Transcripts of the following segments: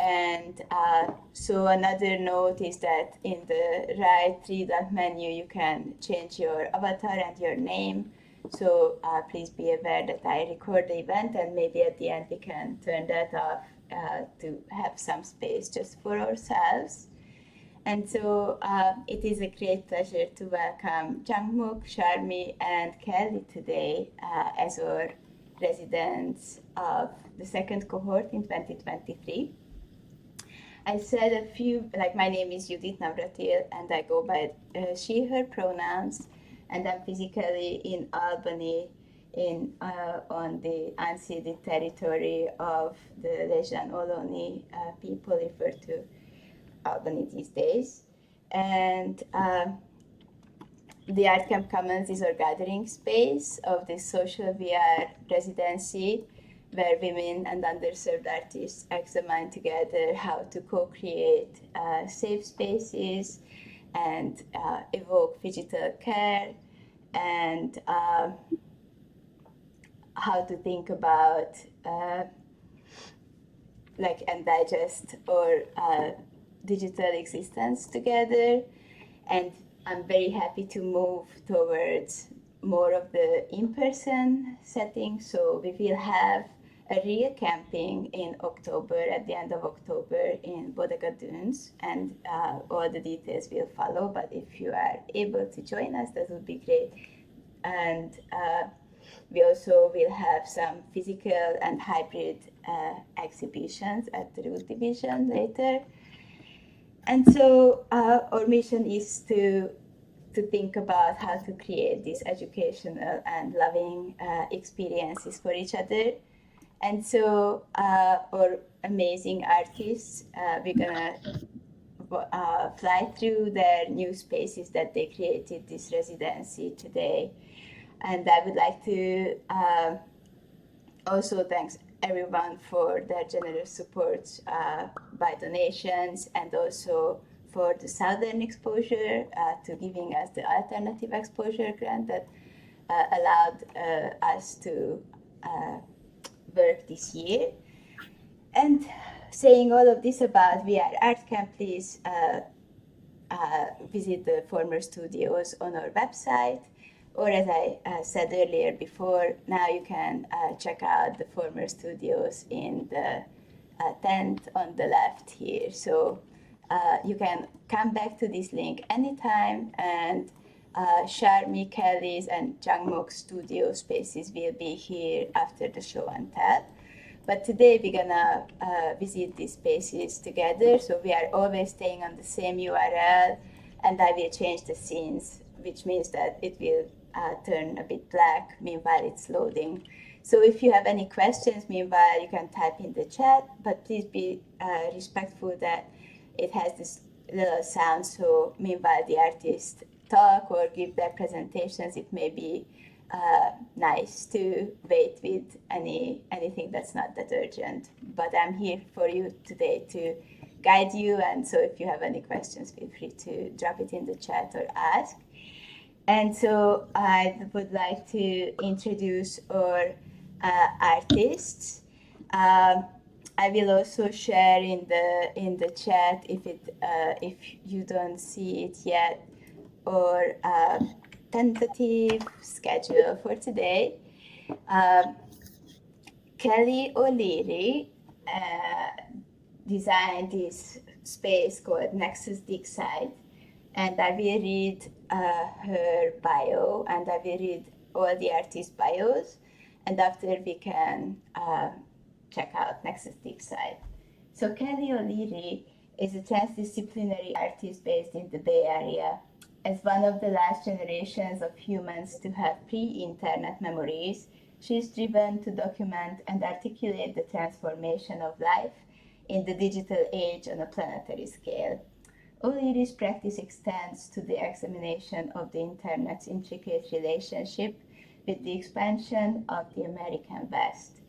And so another note is that in the right three-dot menu, you can change your avatar and your name. So please be aware that I record the event, and maybe at the end we can turn that off to have some space just for ourselves. And so it is a great pleasure to welcome Jungmok, Sharmi, and Kelley today as our residents of the second cohort in 2023. I said a few, like my name is Judith Navratil, and I go by she, her pronouns, and I'm physically in Albany on the unceded territory of the Lejan Ohlone people referred to Albany these days. And the Art Camp Commons is our gathering space of this social VR residency where women and underserved artists examine together how to co-create safe spaces and evoke digital care and how to think about and digest our digital existence together. And I'm very happy to move towards more of the in-person setting. So we will have a real camping in October, at the end of October in Bodega Dunes, and all the details will follow. But if you are able to join us, that would be great. And we also will have some physical and hybrid exhibitions at the Root Division later. And so our mission is to think about how to create these educational and loving experiences for each other. And so our amazing artists, we're gonna fly through their new spaces that they created this residency today. And I would like to also thanks everyone for their generous support by donations, and also for the Southern exposure to giving us the alternative exposure grant that allowed us to work this year. And saying all of this about VR Art Camp, please visit the former studios on our website. Or as I said earlier before, now you can check out the former studios in the tent on the left here. So you can come back to this link anytime, and Sharmi, Kelley's, and Jungmok's studio spaces will be here after the show and tell. But today we're gonna visit these spaces together, so we are always staying on the same URL, and I will change the scenes, which means that it will turn a bit black meanwhile it's loading. So if you have any questions meanwhile, you can type in the chat, but please be respectful that it has this little sound, so meanwhile the artists talk or give their presentations, it may be nice to wait with anything that's not that urgent. But I'm here for you today to guide you, and so if you have any questions, feel free to drop it in the chat or ask. And so I would like to introduce our artists. I will also share in the chat if you don't see it yet, or tentative schedule for today. Kelley O'Leary designed this space called Nexus Dig Site, and I will read her bio, and I will read all the artist bios, and after we can check out Nexus Dig Site. So Kelley O'Leary is a transdisciplinary artist based in the Bay Area. As one of the last generations of humans to have pre-internet memories, she is driven to document and articulate the transformation of life in the digital age on a planetary scale. O'Leary's practice extends to the examination of the Internet's intricate relationship with the expansion of the American West.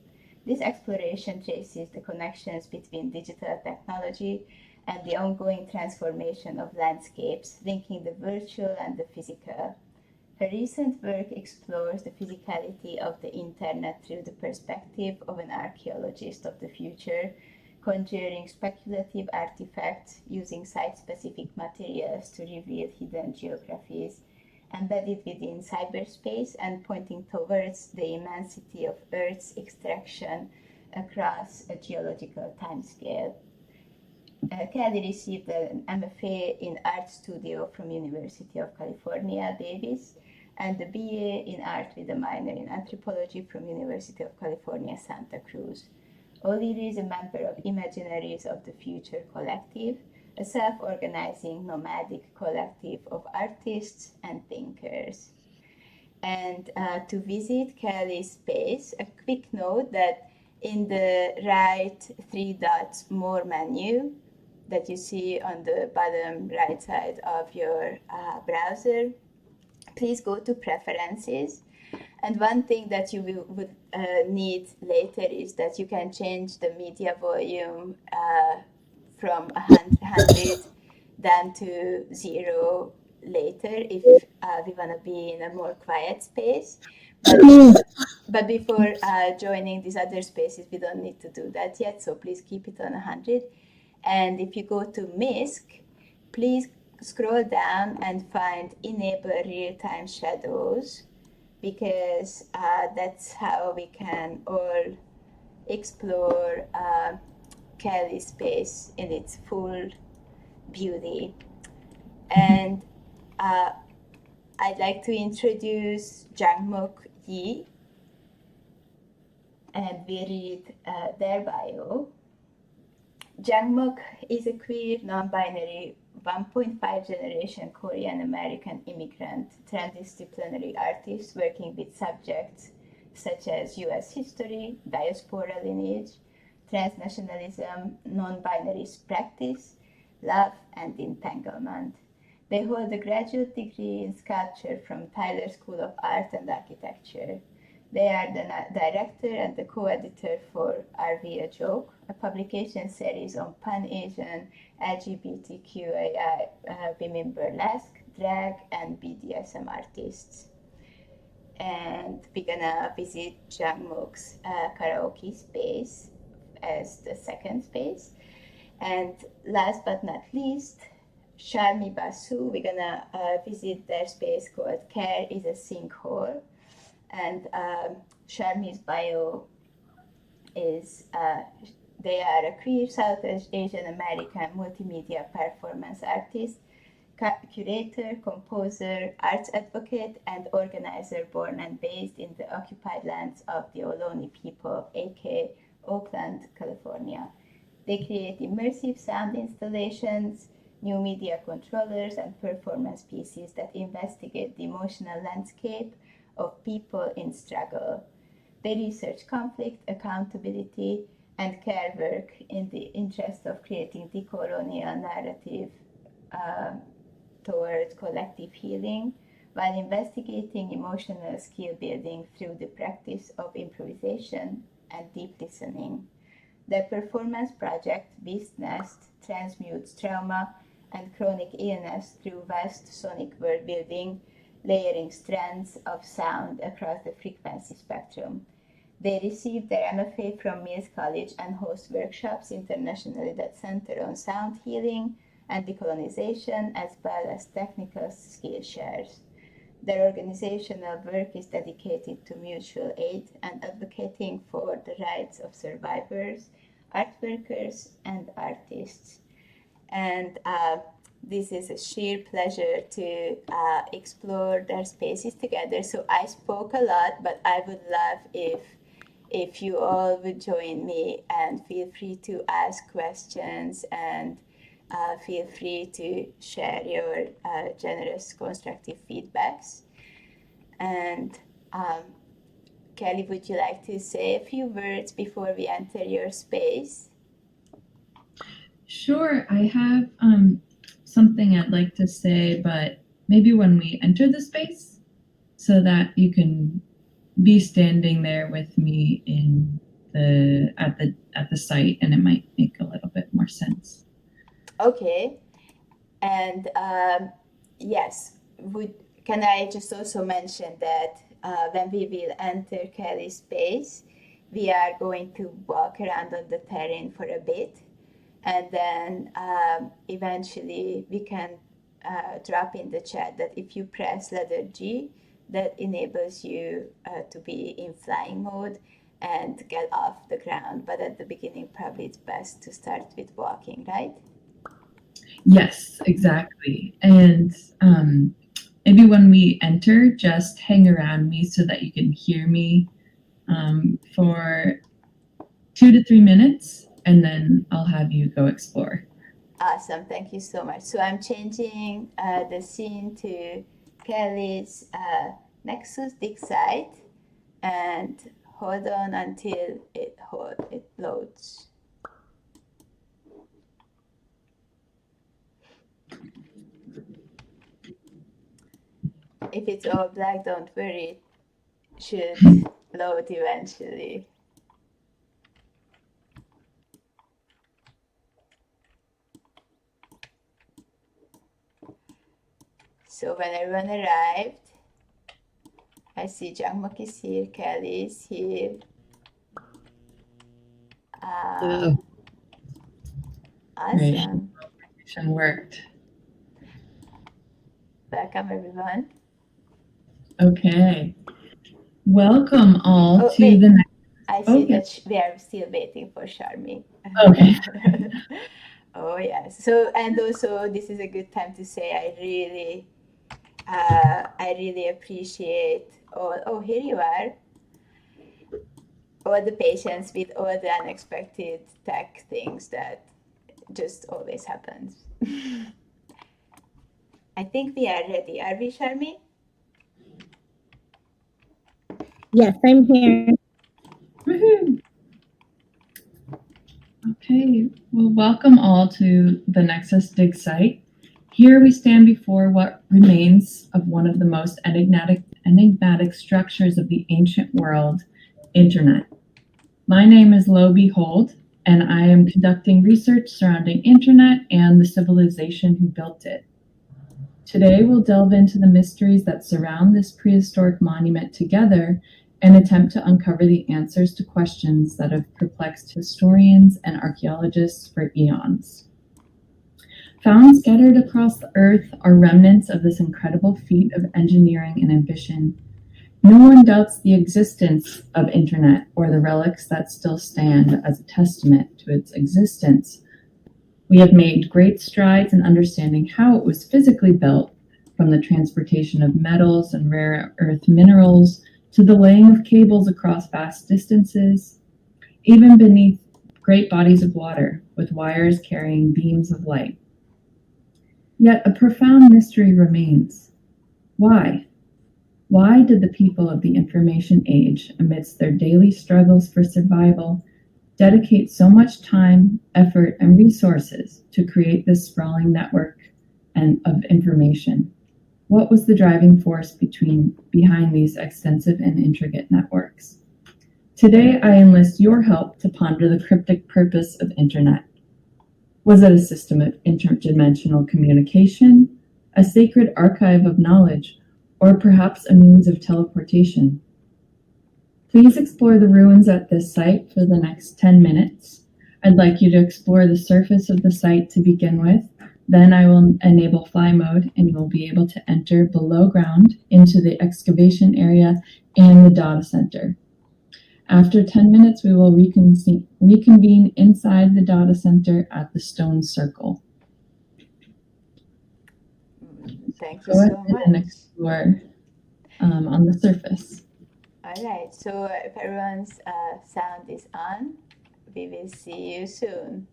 This exploration traces the connections between digital technology and the ongoing transformation of landscapes, linking the virtual and the physical. Her recent work explores the physicality of the Internet through the perspective of an archeologist of the future, conjuring speculative artifacts using site-specific materials to reveal hidden geographies, embedded within cyberspace and pointing towards the immensity of Earth's extraction across a geological timescale. Kelley received an MFA in Art Studio from University of California, Davis, and a BA in Art with a minor in Anthropology from University of California, Santa Cruz. O'Leary is a member of Imaginaries of the Future Collective, a self-organizing nomadic collective of artists and thinkers. And to visit Kelley's space, a quick note that in the right 3 dots more menu that you see on the bottom right side of your browser, please go to Preferences. And one thing that you would need later is that you can change the media volume from 100 down to 0 later if we want to be in a more quiet space. But before joining these other spaces, we don't need to do that yet, so please keep it on 100. And if you go to MISC, please scroll down and find Enable Real-Time Shadows, because that's how we can all explore Kelley's space in its full beauty. And I'd like to introduce Jungmok Yi, and we read their bio. Jungmok is a queer, non-binary, 1.5 generation Korean American immigrant, transdisciplinary artist working with subjects such as US history, diaspora lineage, transnationalism, non-binary practice, love, and entanglement. They hold a graduate degree in sculpture from Tyler School of Art and Architecture. They are the director and the co-editor for Are We a Joke, a publication series on Pan-Asian LGBTQIA women burlesque, drag, and BDSM artists. And we're gonna visit Jungmok's karaoke space as the second space. And last but not least, Sharmi Basu, we're gonna visit their space called Care is a Sinkhole. And Sharmi's bio is they are a queer South Asian American multimedia performance artist, curator, composer, arts advocate, and organizer born and based in the occupied lands of the Ohlone people, aka Oakland, California. They create immersive sound installations, new media controllers, and performance pieces that investigate the emotional landscape of people in struggle. They research conflict, accountability, and care work in the interest of creating decolonial narrative towards collective healing, while investigating emotional skill building through the practice of improvisation and deep listening. Their performance project, Beast Nest, transmutes trauma and chronic illness through vast sonic world building, layering strands of sound across the frequency spectrum. They received their MFA from Mills College and host workshops internationally that center on sound healing and decolonization, as well as technical skill shares. Their organizational work is dedicated to mutual aid and advocating for the rights of survivors, art workers, and artists. And this is a sheer pleasure to explore their spaces together. So I spoke a lot, but I would love if you all would join me, and feel free to ask questions, and feel free to share your generous constructive feedbacks. And Kelley, would you like to say a few words before we enter your space? Sure, I have something I'd like to say, but maybe when we enter the space, so that you can be standing there with me in at the site, and it might make a little bit more sense. Okay, and yes, can I just also mention that when we will enter Kelley's space, we are going to walk around on the terrain for a bit, And then eventually we can drop in the chat that if you press letter G, that enables you to be in flying mode and get off the ground. But at the beginning, probably it's best to start with walking, right? Yes, exactly. And maybe when we enter, just hang around me so that you can hear me for 2 to 3 minutes, and then I'll have you go explore. Awesome, thank you so much. So I'm changing the scene to Kelley's Nexus dig site, and hold on until it loads. If it's all black, don't worry, it should load eventually. So when everyone arrived, I see Jungmok is here, Kelley is here. Awesome. Right. Worked. Welcome, everyone. Okay. Welcome all to wait. the next. I see that we are still waiting for Sharmi. Okay. Oh, yes. So, and also, this is a good time to say I really appreciate all. Oh, here you are. All the patience with all the unexpected tech things that just always happens. I think we are ready. Are we, Sharmi? Yes, I'm here. Woohoo! Okay, well, welcome all to the Nexus Dig site. Here we stand before what remains of one of the most enigmatic structures of the ancient world, Internet. My name is Lo Behold, and I am conducting research surrounding Internet and the civilization who built it. Today, we'll delve into the mysteries that surround this prehistoric monument together and attempt to uncover the answers to questions that have perplexed historians and archaeologists for eons. Found scattered across the earth are remnants of this incredible feat of engineering and ambition. No one doubts the existence of Internet or the relics that still stand as a testament to its existence. We have made great strides in understanding how it was physically built, from the transportation of metals and rare earth minerals to the laying of cables across vast distances, even beneath great bodies of water with wires carrying beams of light. Yet a profound mystery remains. Why? Why did the people of the information age, amidst their daily struggles for survival, dedicate so much time, effort, and resources to create this sprawling network of information? What was the driving force behind these extensive and intricate networks? Today, I enlist your help to ponder the cryptic purpose of Internet. Was it a system of interdimensional communication, a sacred archive of knowledge, or perhaps a means of teleportation? Please explore the ruins at this site for the next 10 minutes. I'd like you to explore the surface of the site to begin with. Then I will enable fly mode and you will be able to enter below ground into the excavation area and the data center. After 10 minutes, we will reconvene inside the data center at the stone circle. Thank you so much. And explore on the surface. All right, so if everyone's sound is on, we will see you soon.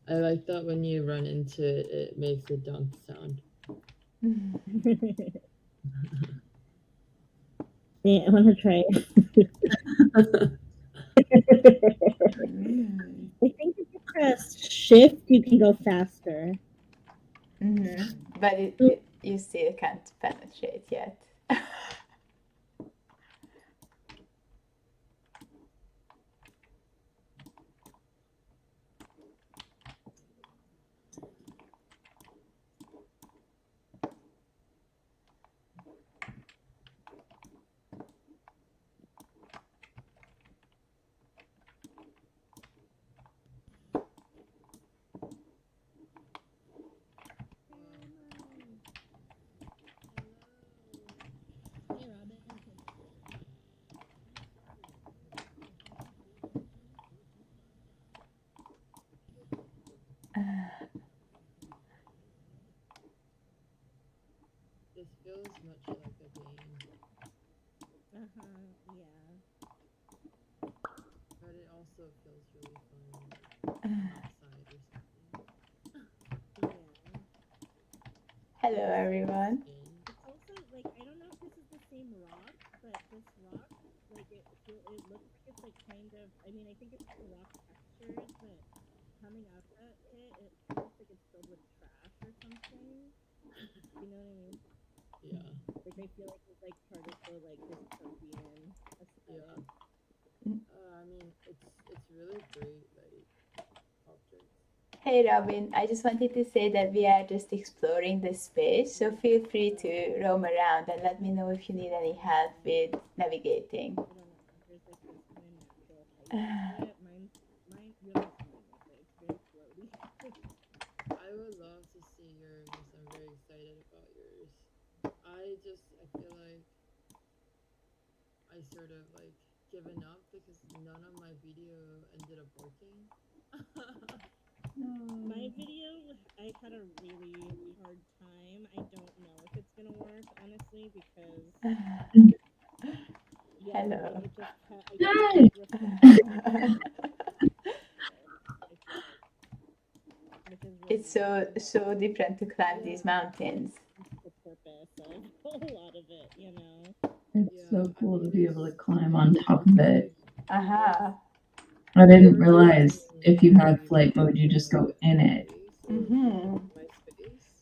I like that when you run into it, it makes a dunk sound. Yeah, I want to try it. Mm. I think if you press shift, you can go faster. But you still can't penetrate yet. This feels much like a game, Yeah. but it also feels really fun outside or something. Hello, everyone. It's also like, I don't know if this is the same rock, but this rock, like it looks like it's like kind of, I mean, I think it's rock textures, but coming out of it looks like it's filled with trash or something. You know what I mean? Yeah. Like I feel like it's like part of the like dystopian aesthetic. I mean, it's really great, like objects. Hey, Robin. I just wanted to say that we are just exploring this space, so feel free to roam around and let me know if you need any help with navigating. I don't know. There's like this kind of natural height to it. Mine, you have to come with it. It's very floaty. I would love to see yours. I'm very excited about yours. I feel like I sort of like given up because none of my video ended up working. My video, I had a really hard time. I don't know if it's gonna work, honestly, because Hello. it just Hi. It's so different to climb these mountains. the purpose of a lot of it, you know. It's so cool to be able to climb on top of it. Aha. I didn't realize if you had flight mode, you just go in it.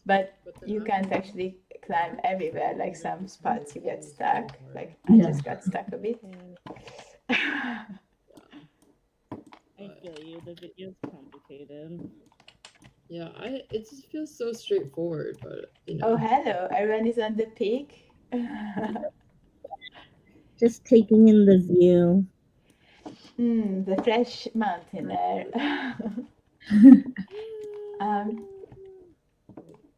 But you can't actually climb everywhere. Like some spots you get stuck. Like I Yeah. just got stuck a bit. I feel you. The video's complicated. Yeah, it just feels so straightforward, but you know. Oh, hello. Everyone is on the peak. Just taking in the view. The fresh mountain air. Wait,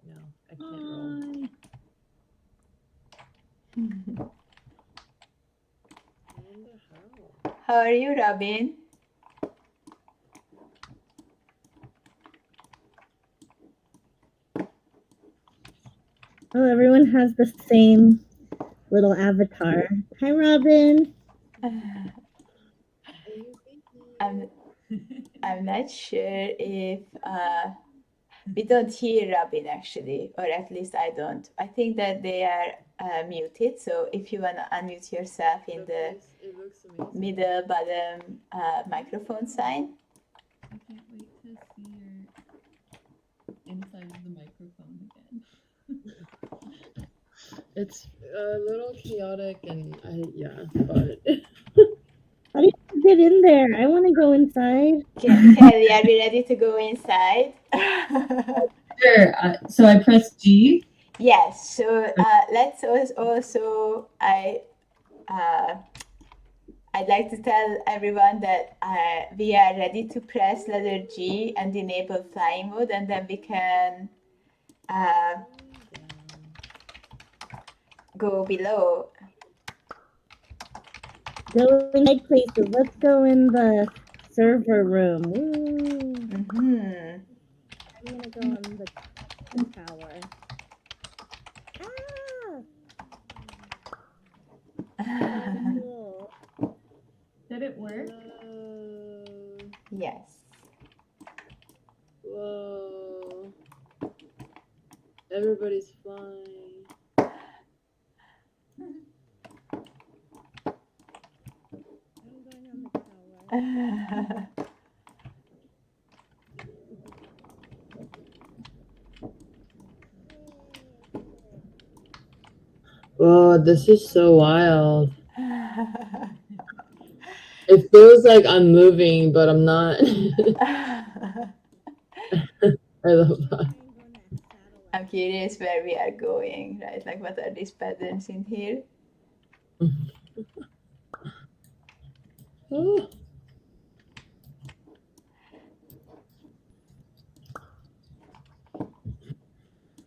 no, I can't roll. I wonder how. How are you, Robin? Oh, everyone has the same little avatar. Hi, Robin. I'm not sure if we don't hear Robin actually, or at least I don't. I think that they are muted. So if you want to unmute yourself in the middle bottom microphone sign. I can't wait to see your inside of the microphone again. It's a little chaotic and but How do you get in there? I want to go inside. Kelley, are we ready to go inside? Sure. So I press G. Yes. So let's also I'd like to tell everyone that we are ready to press letter G and enable flying mode, and then we can go below. Go in like places. Let's go in the server room. I'm gonna go on the tower. Cool. Did it work? Yes. Whoa. Everybody's flying. I'm going on the tower. Whoa, this is so wild. It feels like I'm moving, but I'm not. I love that. I'm curious where we are going, right? Like, what are these patterns in here? Oh.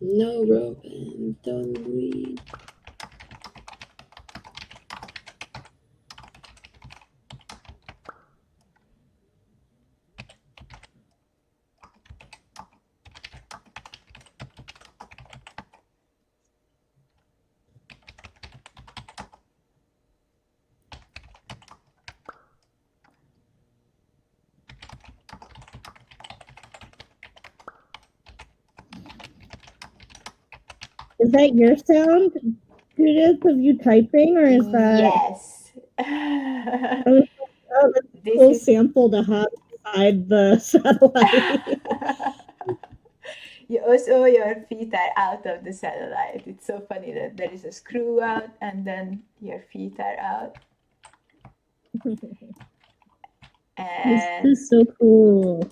No, Robin, don't read. Is that your sound, Judith, of you typing, or is that? Yes. Oh, that's a This cool is sample to have inside the satellite. also your feet are out of the satellite. It's so funny that there is a screw out and then your feet are out. This And is so cool.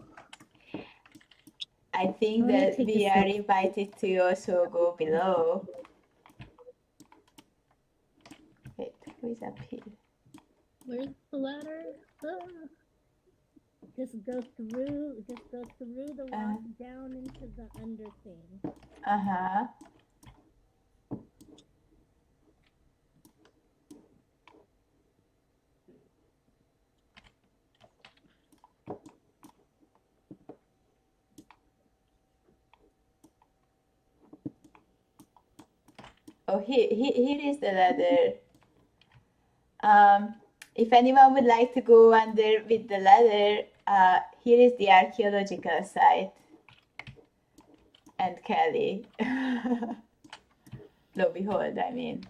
I think I wanna that take we a are selfie. invited to also go below. Wait, who is up here? Where's the ladder? Just go through the rock down into the under thing. Uh-huh. Oh, here is the ladder. If anyone would like to go under with the ladder, here is the archaeological site. And Kelley. Lo behold, I mean.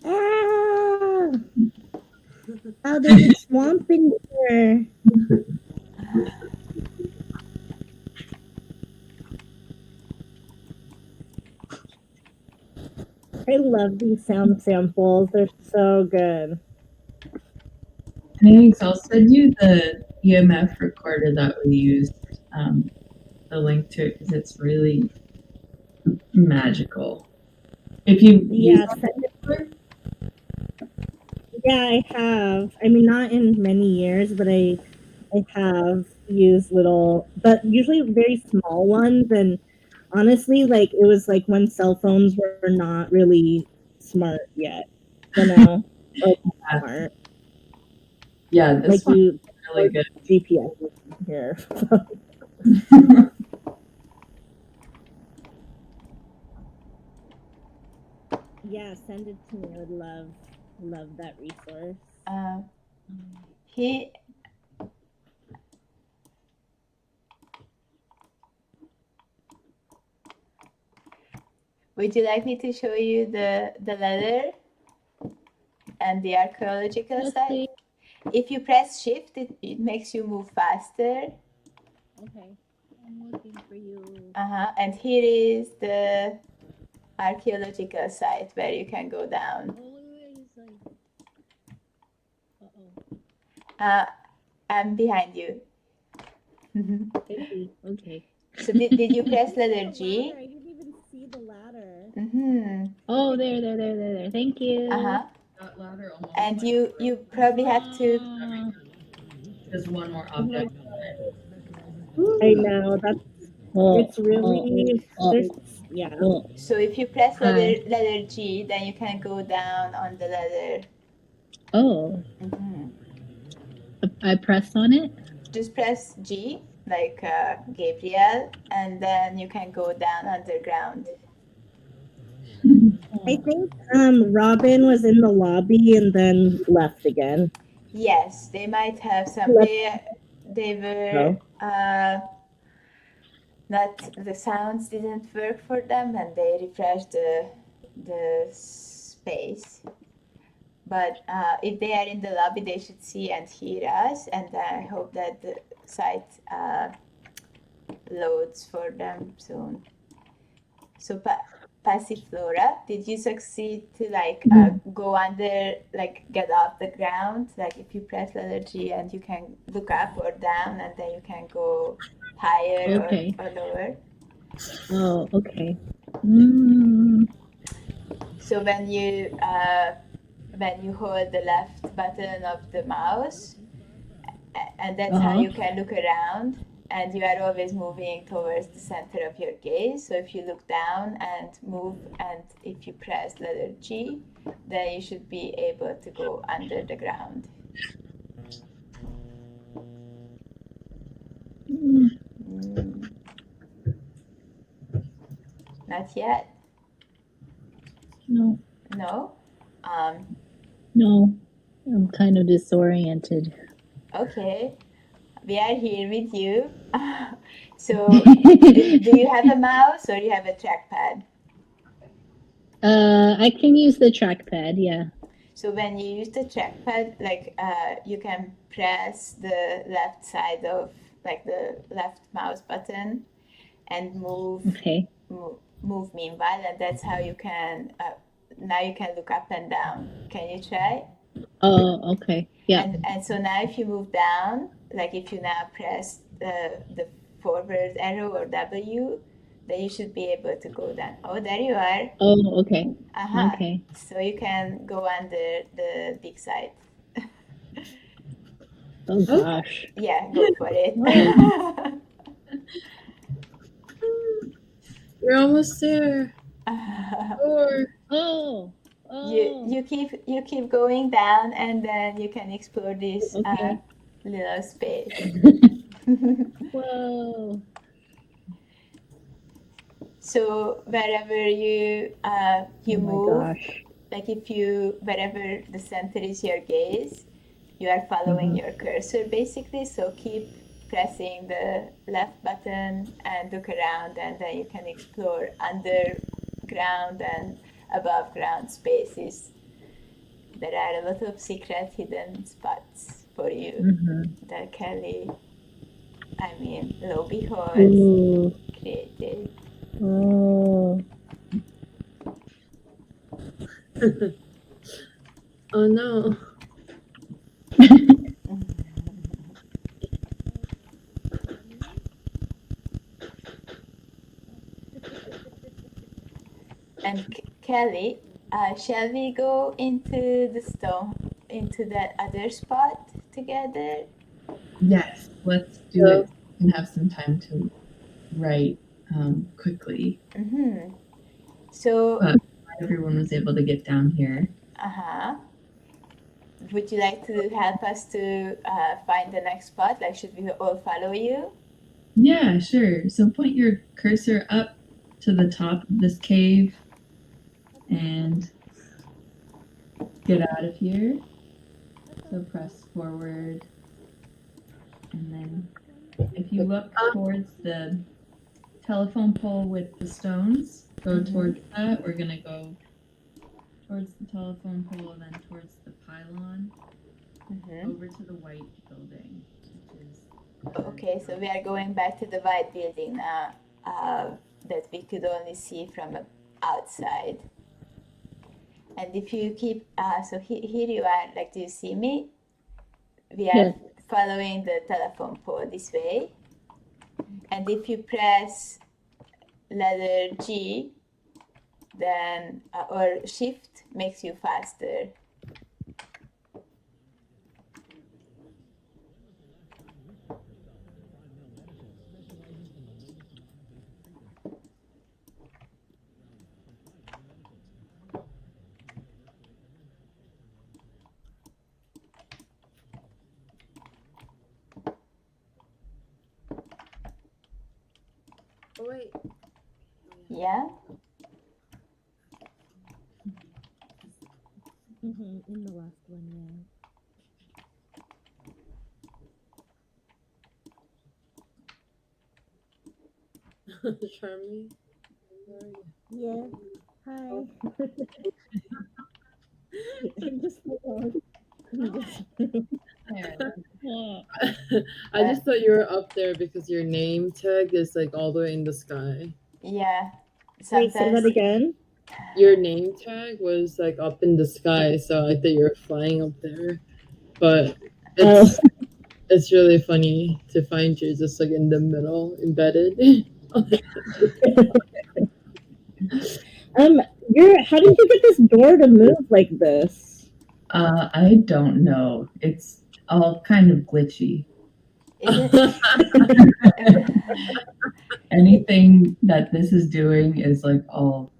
Ah! Oh, there's a swamp in here. I love these sound samples. They're so good. Thanks. I'll send you the EMF recorder that we used, the link to it, because it's really magical. If you Yeah, use it before, yeah, I have. I mean, not in many years, but I have used little, but usually very small ones. And honestly, like it was like when cell phones were not really smart yet, you know, like smart. Yeah, this Like one's you, really good. GPS here. Yeah, send it to me. I would love that resource. He Would you like me to show you the ladder and the archaeological Yes, site? please. If you press shift, it makes you move faster. Okay, I'm looking for you. And here is the archaeological site where you can go down. I'm behind you. Okay. So did you press letter G? I didn't even see the ladder. Oh, there. Thank you. That ladder almost And like you probably have to. There's one more object I know that's. It's really. Yeah. So if you press letter G, then you can go down on the ladder. Oh. I press on it. Just press G. like Gabriel, and then you can go down underground. I think Robin was in the lobby and then left again. Yes, they might have some. They were not, the sounds didn't work for them, and they refreshed the space. But if they are in the lobby, they should see and hear us, and I hope that the site loads for them soon. So Passiflora, did you succeed to like go under, like get off the ground? Like if you press letter G and you can look up or down, and then you can go higher Okay. or lower. Oh, okay. So when you hold the left button of the mouse, and that's how you can look around, and you are always moving towards the center of your gaze. So if you look down and move, and if you press letter G, then you should be able to go under the ground. Not yet? No. No? No. I'm kind of disoriented. Okay. We are here with you. So do you have a mouse or you have a trackpad? I can use the trackpad, yeah. So when you use the trackpad, like you can press the left side of, like the left mouse button, and move. Okay. Move meanwhile, and that's how you can. Now you can look up and down. Can you try? Oh, okay. Yeah. And so now if you move down, like if you now press the forward arrow or W, then you should be able to go down. Oh, there you are. Oh, okay. Okay. So you can go under the big side. Oh gosh. Yeah, go for it. We're almost there. Oh. You keep going down, and then you can explore this little space. Whoa. So wherever you move, Gosh. like if you, wherever the center is your gaze, you are following your cursor basically. So keep pressing the left button and look around, and then you can explore underground and above ground spaces. There are a lot of secret hidden spots for you that Kelley, Lobby Halls created. Oh. Oh no. And Kelley, shall we go into that other spot together? Yes, let's do it and have some time to write quickly. So everyone was able to get down here. Would you like to help us to find the next spot? Like, should we all follow you? Yeah, sure. So point your cursor up to the top of this cave and get out of here. So press forward, and then if you look towards the telephone pole with the stones, go towards that. We're gonna go towards the telephone pole, and then towards the pylon, over to the white building, which is. Okay, so we are going back to the white building now, that we could only see from outside. And if you keep, so here you are, like, do you see me? We are following the telephone pole this way. And if you press letter G, then, or shift makes you faster. Oh wait. Yeah. In the last one, yeah. Sharmi. Where are you? Yeah. Hi. I'm just alone. I just thought you were up there because your name tag is like all the way in the sky. Yeah. Wait, say that Sometimes. again. Your name tag was like up in the sky, so I thought you were flying up there. But Oh. it's really funny to find you just like in the middle, embedded. How did you get this door to move like this? I don't know. It's all kind of glitchy. Is it? Anything that this is doing is like all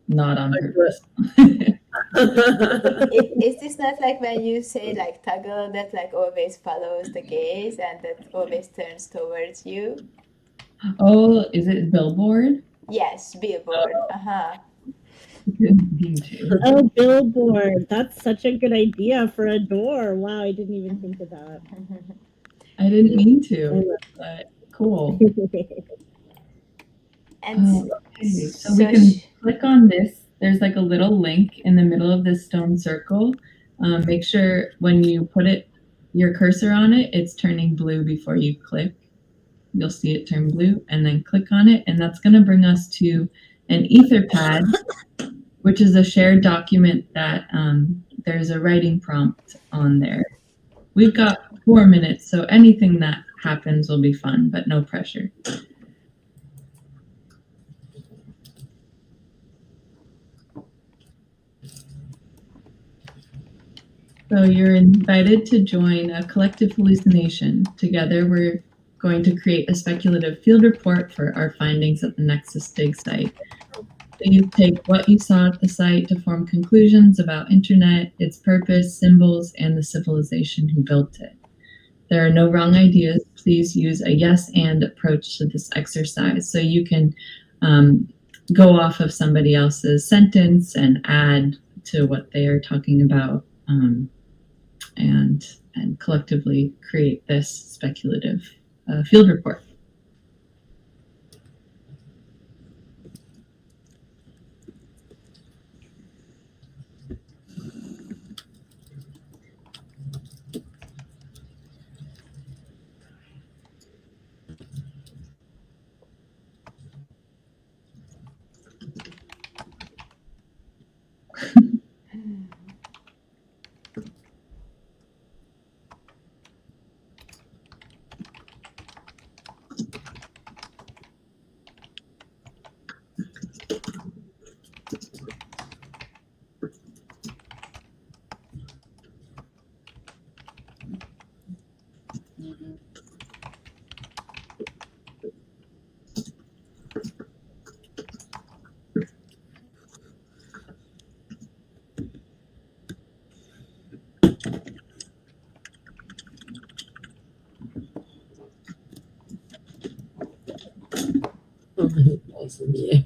not on purpose. Is this not like when you say like toggle that like always follows the gaze and that always turns towards you? Oh, is it billboard? Yes, billboard. Uh-huh. Didn't mean to. Oh, billboard. That's such a good idea for a door. Wow, I didn't even think of that. I didn't mean to, but cool. And Okay, so we can click on this. There's like a little link in the middle of this stone circle. Make sure when you put your cursor on it, it's turning blue before you click. You'll see it turn blue, and then click on it, and that's going to bring us to an Etherpad, which is a shared document that there's a writing prompt on there. We've got 4 minutes, so anything that happens will be fun, but no pressure. So you're invited to join a collective hallucination. Together, we're going to create a speculative field report for our findings at the Nexus Dig site. Please take what you saw at the site to form conclusions about internet, its purpose, symbols, and the civilization who built it. There are no wrong ideas. Please use a yes and approach to this exercise. So you can go off of somebody else's sentence and add to what they are talking about. And collectively create this speculative field report. Awesome, yeah.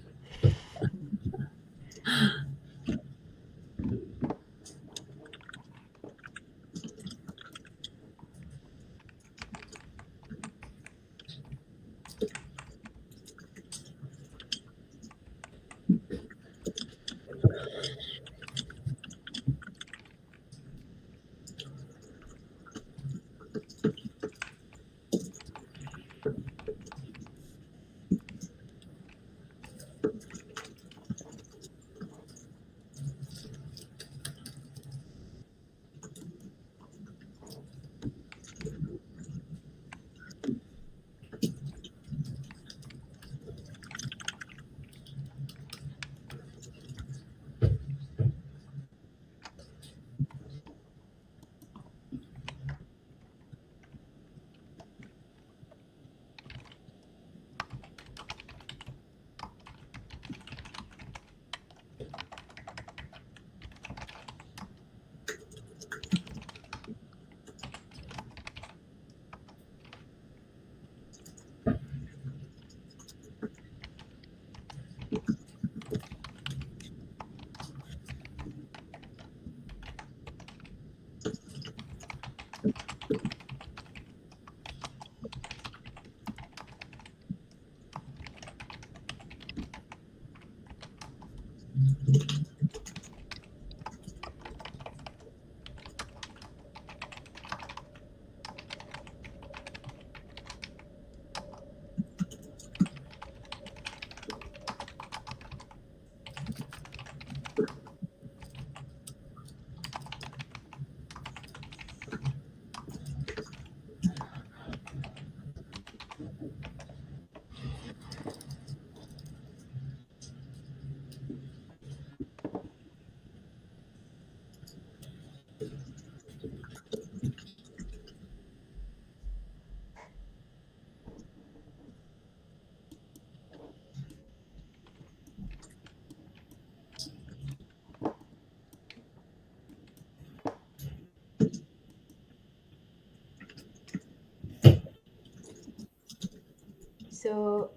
So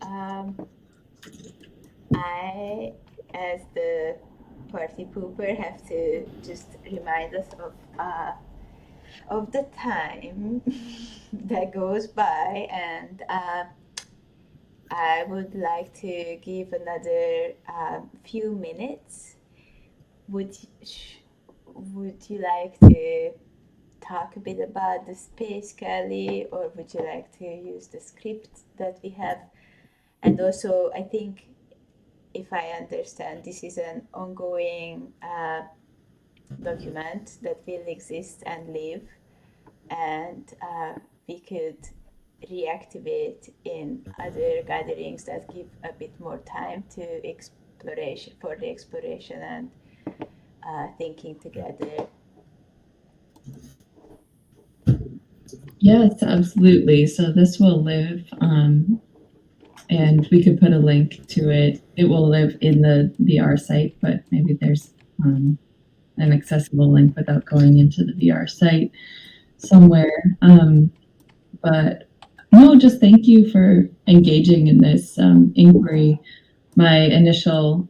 I, as the party pooper, have to just remind us of the time that goes by, and I would like to give another few minutes. Would would you like to talk a bit about the space, Kelly, or would you like to use the script that we have? And also, I think if I understand, this is an ongoing document that will exist and live, and we could reactivate in other gatherings that give a bit more time to exploration for the exploration and thinking together. Yes, absolutely. So this will live, and we could put a link to it. It will live in the VR site, but maybe there's an accessible link without going into the VR site somewhere. But no, just thank you for engaging in this inquiry. My initial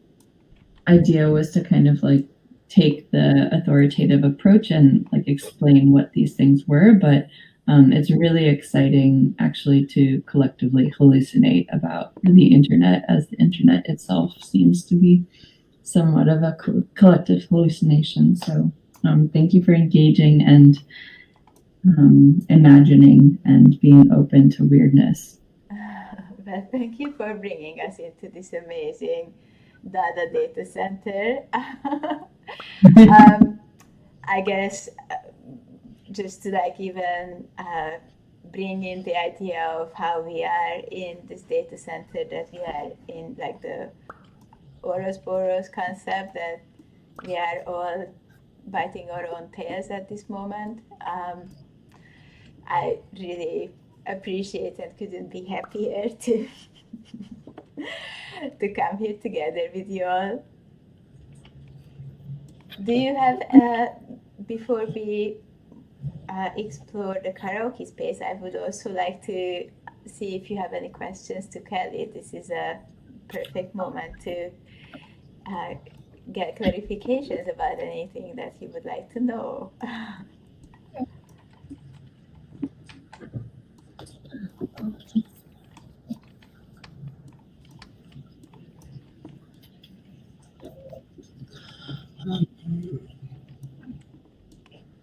idea was to kind of like take the authoritative approach and like explain what these things were, but it's really exciting actually to collectively hallucinate about the internet, as the internet itself seems to be somewhat of a collective hallucination. So thank you for engaging and imagining and being open to weirdness. Well, thank you for bringing us into this amazing data center. I guess just to like even bring in the idea of how we are in this data center, that we are in like the Ouroboros concept, that we are all biting our own tails at this moment. I really appreciate and couldn't be happier to to come here together with you all. Do you have before we explore the karaoke space, I would also like to see if you have any questions to Kelly. This is a perfect moment to uh, get clarifications about anything that you would like to know.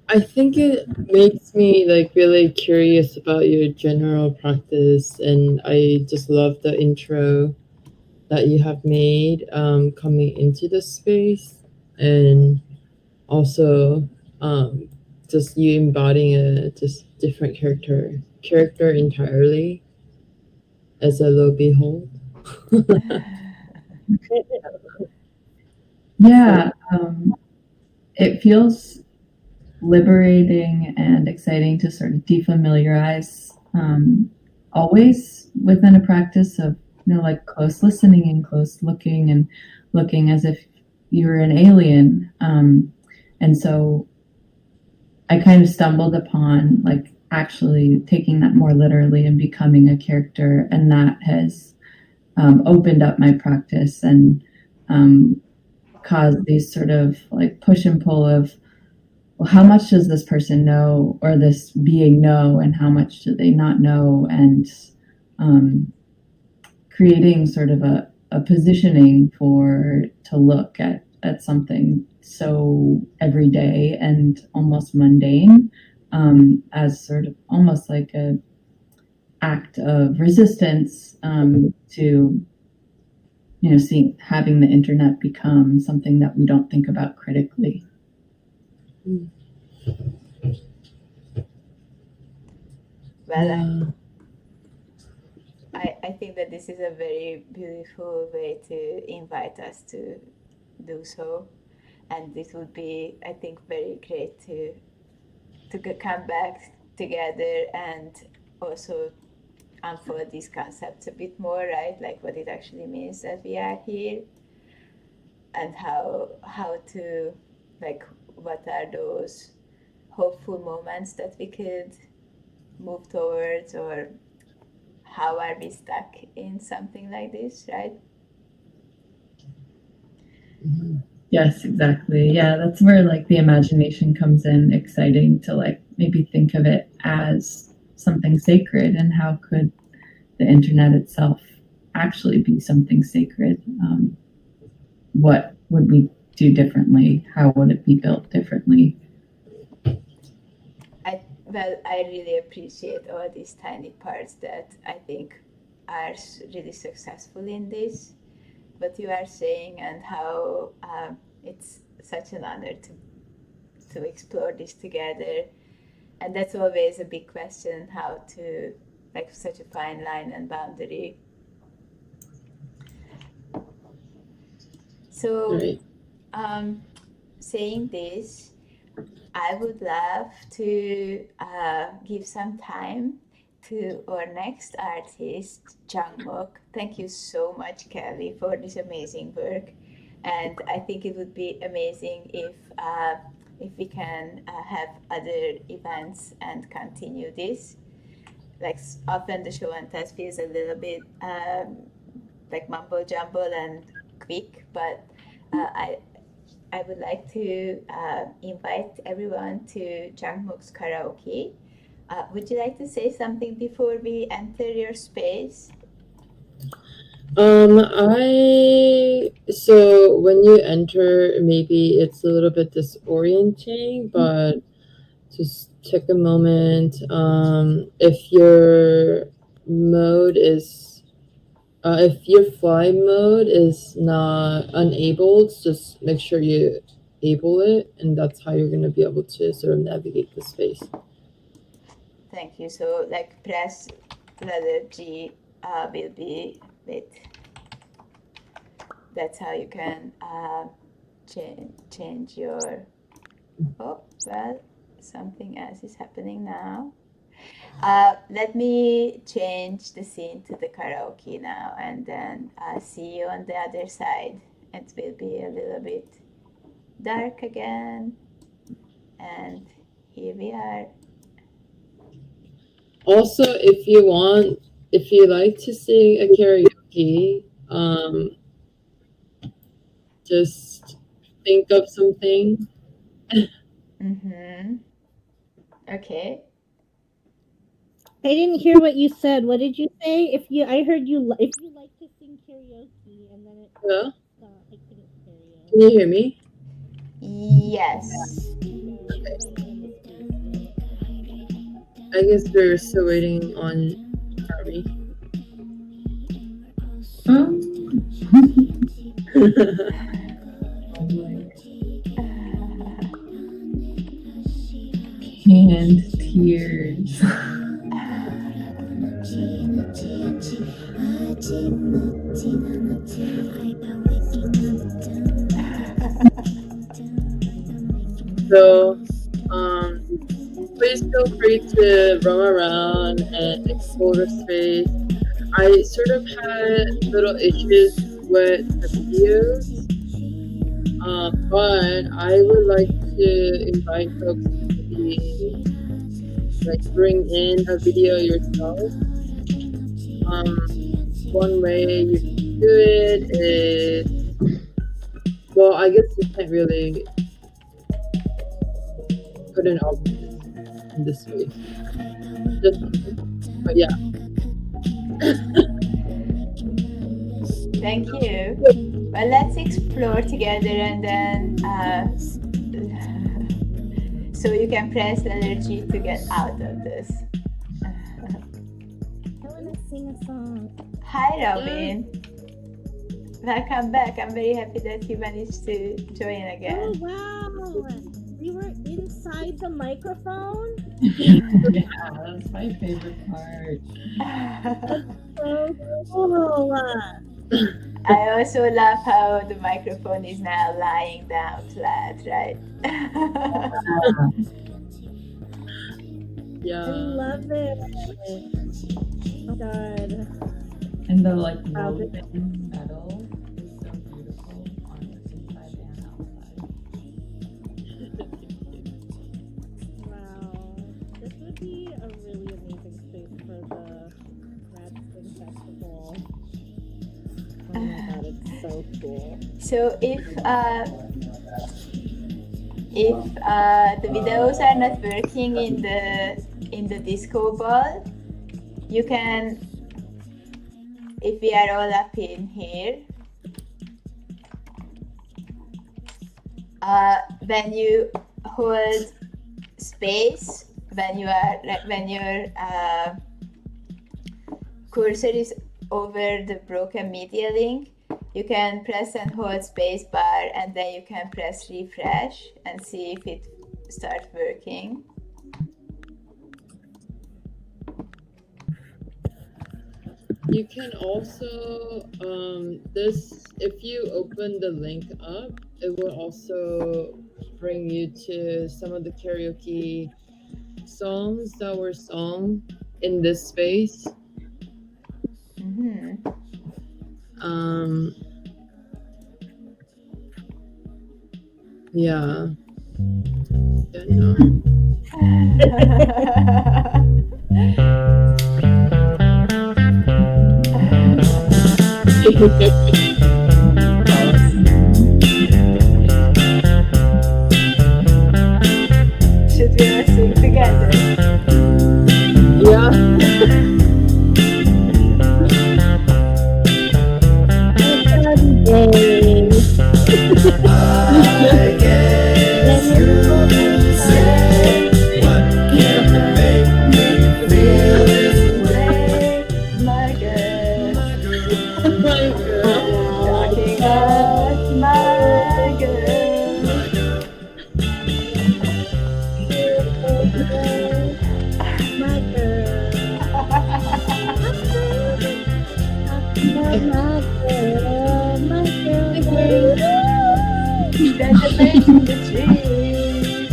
I think it makes me like really curious about your general practice, and I just love the intro that you have made coming into the space, and also just you embodying a just different character entirely as a lo behold. Yeah, it feels liberating and exciting to sort of defamiliarize always within a practice of like close listening and close looking and looking as if you were an alien. And so I kind of stumbled upon like actually taking that more literally and becoming a character, and that has opened up my practice and caused these sort of like push and pull of, well, how much does this person know or this being know, and how much do they not know? And creating sort of a positioning for to look at something so everyday and almost mundane, as sort of almost like a act of resistance to seeing having the internet become something that we don't think about critically. Well, Yeah. I think that this is a very beautiful way to invite us to do so, and this would be, I think, very great to come back together and also unfold these concepts a bit more, right? Like what it actually means that we are here, and how to, like, what are those hopeful moments that we could move towards, or how are we stuck in something like this, right? Yes, exactly. Yeah, that's where like the imagination comes in, exciting to like maybe think of it as something sacred, and how could the internet itself actually be something sacred? What would we do differently? How would it be built differently? I really appreciate all these tiny parts that I think are really successful in this, what you are saying, and how it's such an honor to explore this together. And that's always a big question, how to, like, such a fine line and boundary. So, Right. saying this, I would love to give some time to our next artist, Jungmok. Thank you so much, Kelley, for this amazing work. And I think it would be amazing if we can have other events and continue this. Like, often the show and tell feels a little bit like mumbo jumbo and quick, but I would like to invite everyone to Jungmok's karaoke. Would you like to say something before we enter your space? So when you enter, maybe it's a little bit disorienting, but just take a moment. If your mode is, if your fly mode is not enabled, just make sure you able it, and that's how you're going to be able to sort of navigate the space. Thank you. So, like, press letter G will be with. That's how you can change your. Oh, well, something else is happening now. Let me change the scene to the karaoke now, and then see you on the other side. It will be a little bit dark again, and here we are. Also, if you want, if you like to sing a karaoke, just think of something. Mm-hmm. Okay. I didn't hear what you said. What did you say? I heard you. If you like to sing karaoke, and then it Yeah, stopped. I couldn't hear you. can you hear me? Yes. No, I don't know in the space yet. I guess we're still waiting on Sharmi. Oh my canned tears. So, please feel free to roam around and explore the space. I sort of had little issues with the videos, but I would like to invite folks to maybe like bring in a video yourself. One way you can do it is, well, I guess you can't really put an object in this space. Just, but yeah. Thank you. Well, let's explore together, and then so you can press energy to get out of this. I want to sing a song. Hi, Robin. Welcome back. I'm very happy that you managed to join Oh again. wow! We were inside the microphone. Yeah, that's my favorite part. So cool. I also love how the microphone is now lying down flat, right? Yeah. I love it. Oh God. And the like Wow, woven metal is so beautiful on the inside and outside. Wow. This would be a really amazing space for the grad so cool. So if the videos are not working in the disco ball, you can, if we are all up in here, when you hold space, when your cursor is over the broken media link, you can press and hold space bar, and then you can press refresh and see if it starts working. You can also if you open the link up, it will also bring you to some of the karaoke songs that were sung in this space. Mm-hmm. Yeah. Yeah, no. Should we all sing together? Yeah. I guess you say what can make me feel this way, My girl, My girl. talking about my girl. my girl. My girl. My girl. That's the birds in the trees.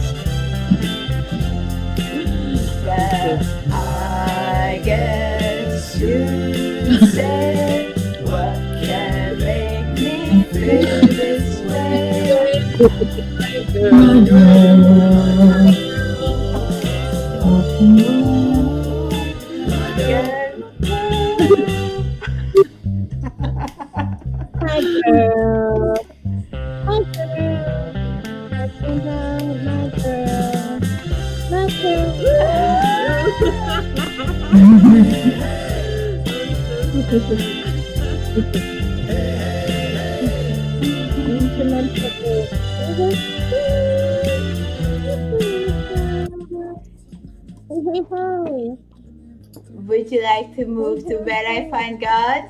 Yeah, I guess you say what can make me feel this way. My girl. My girl. My girl. Talking about my girl. My girl. Would you like to move to Where I Find God?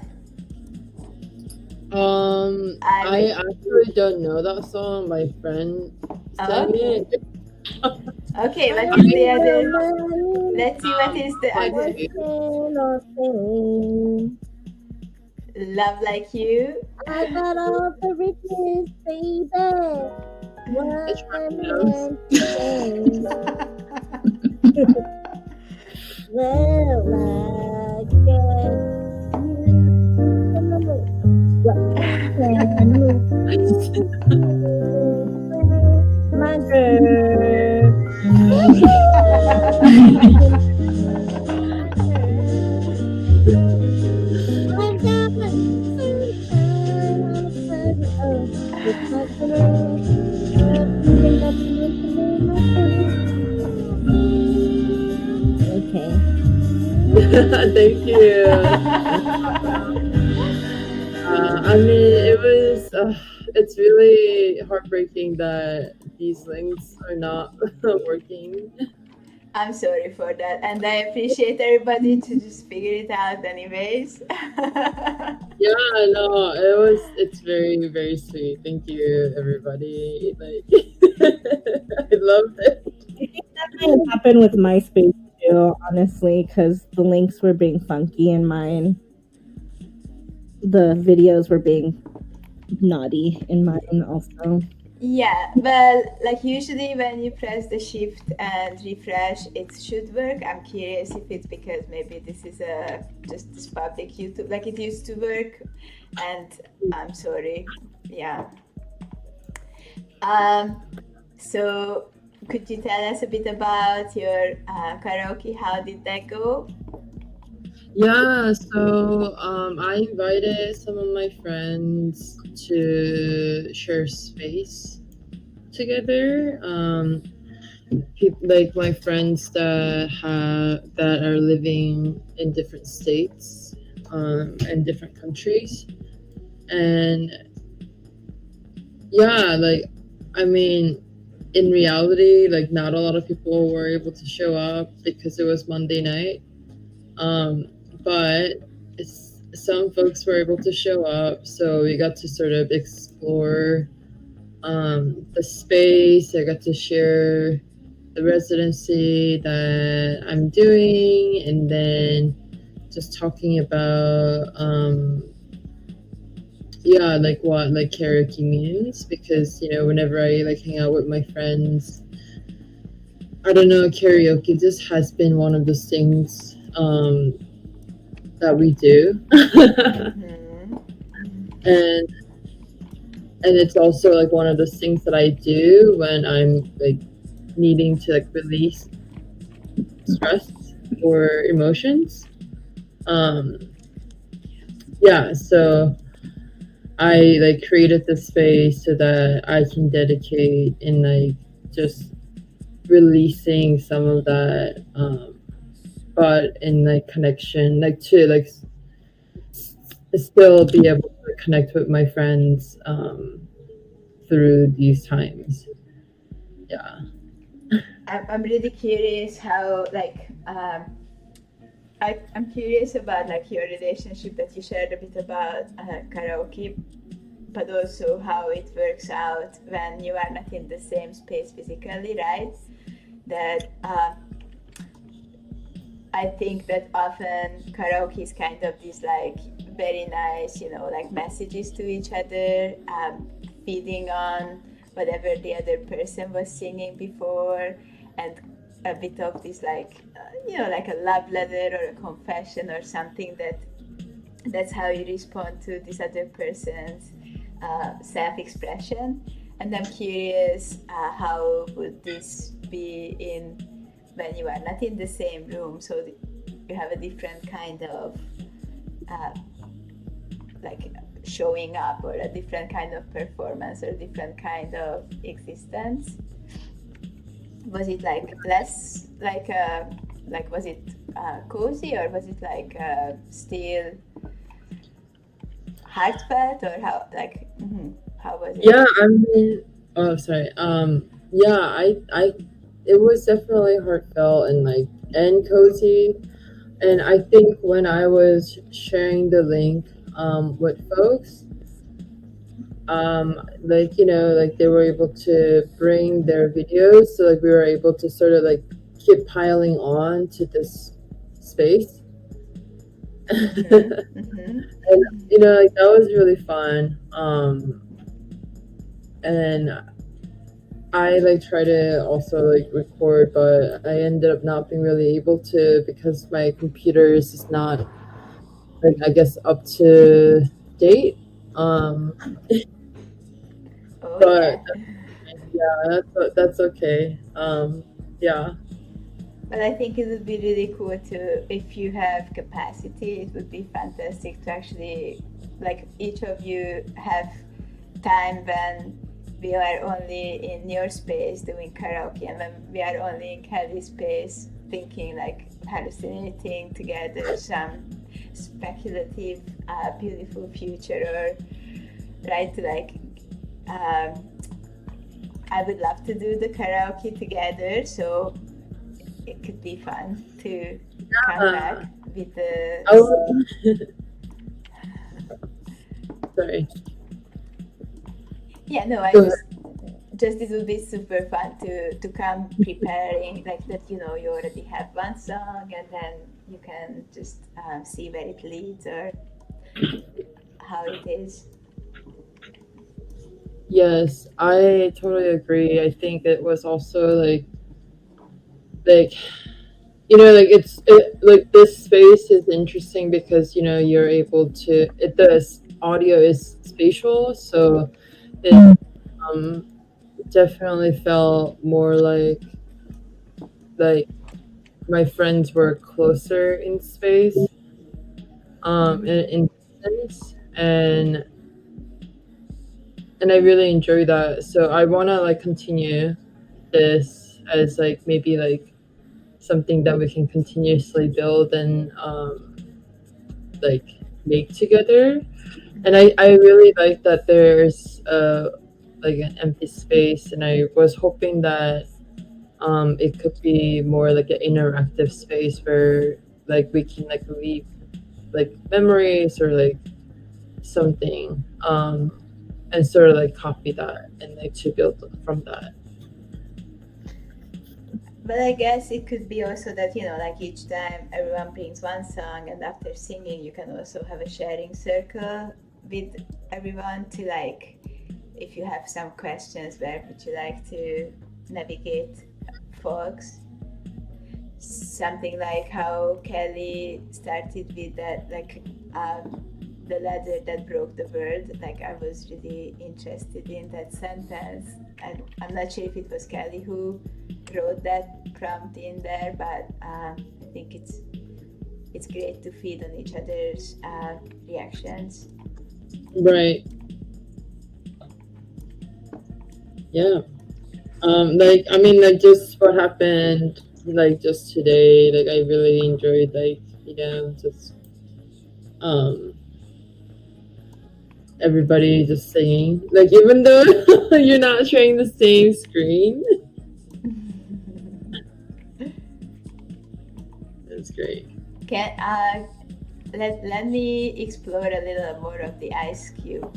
I actually don't know that song. My friend sang Okay. it. Okay, what is the other? Let's see what is the Like other. you. Love Like You. I got all the riches, baby. What It's a right man to say. Well, I guess you know what can my girl. I've got sunshine on a pleasant earth with my girl. Nothing, nothing to leave my girl. Okay. Thank you. I mean, it's really heartbreaking that these links are not working. I'm sorry for that, and I appreciate everybody to just figure it out anyways. Yeah, no, it's very, very sweet. Thank you, everybody. Like, I loved it. That might have happened with MySpace too, honestly, because the links were being funky in mine. The videos were being naughty in mine also. Yeah, well, like usually when you press the shift and refresh, it should work. I'm curious if it's because maybe this is just this public YouTube, like it used to work, and I'm sorry. Yeah. So could you tell us a bit about your karaoke? How did that go? Yeah, so I invited some of my friends to share space together. Like my friends that are living in different states, and different countries, and yeah, like I mean, in reality, like not a lot of people were able to show up because it was Monday night. Um, but some folks were able to show up, so we got to sort of explore the space. I got to share the residency that I'm doing, and then just talking about yeah, like what like karaoke means, because whenever I like hang out with my friends, I don't know, karaoke just has been one of those things that we do. Mhm. and and it's also like one of those things that I do when I'm like needing to like release stress or emotions. Um, yeah, so I like created this space so that I can dedicate in like just releasing some of that, but in like connection, like to like still be able to connect with my friends through these times. Yeah. I'm really curious how I'm curious about like your relationship that you shared a bit about karaoke, but also how it works out when you are not in the same space physically, right? That I think that often karaoke is kind of this like very nice, like messages to each other, feeding on whatever the other person was singing before, and a bit of this like, like a love letter or a confession or something that's how you respond to this other person's self-expression. And I'm curious, how would this be in when you are not in the same room, so you have a different kind of uh, like showing up, or a different kind of performance, or a different kind of existence. Was it like less like was it cozy, or was it like still heartfelt, or how was it? Yeah, I mean, oh, sorry. Yeah, I, it was definitely heartfelt and like and cozy. And I think when I was sharing the link with folks, like like they were able to bring their videos, so like we were able to sort of like keep piling on to this space. Mm-hmm, And mm-hmm. like that was really fun. And I like try to also like record, but I ended up not being really able to because my computer is just not like I guess up to date. Um, Oh but yeah. yeah, that's okay. Yeah. But I think it would be really cool to, if you have capacity, it would be fantastic to actually, like, each of you have time when we are only in your space doing karaoke, and when we are only in Kelly's space thinking, like, hallucinating together some speculative, beautiful future, or, right, like, um, I would love to do the karaoke together, so it could be fun to come back Uh, with the. I would, sorry. Yeah, no, I Go ahead. just it would be super fun to come preparing, like that. You already have one song, and then you can just see where it leads, or how it is. Yes, I totally agree. I think it was also like like like this space is interesting because you're able to the audio is spatial, so it um definitely felt more like my friends were closer in space. in distance, and I really enjoy that. So I want to like continue this as like maybe like something that we can continuously build and like make together. And I really like that there's like an empty space, and I was hoping that it could be more like an interactive space where like we can like leave like memories or like something, and sort of like copy that and like to build from that. But I guess it could be also that, like each time everyone brings one song, and after singing, you can also have a sharing circle with everyone to like, if you have some questions, where would you like to navigate folks? Something like how Kelley started with that, like the ladder that broke the world. Like, I was really interested in that sentence, and I'm not sure if it was Kelley who wrote that prompt in there, but I think it's great to feed on each other's reactions. Right. Yeah. Like I mean, like just what happened like just today. Like I really enjoyed like just everybody just singing. Like even though you're not sharing the same screen, it's great. Let me explore a little more of the ice cube.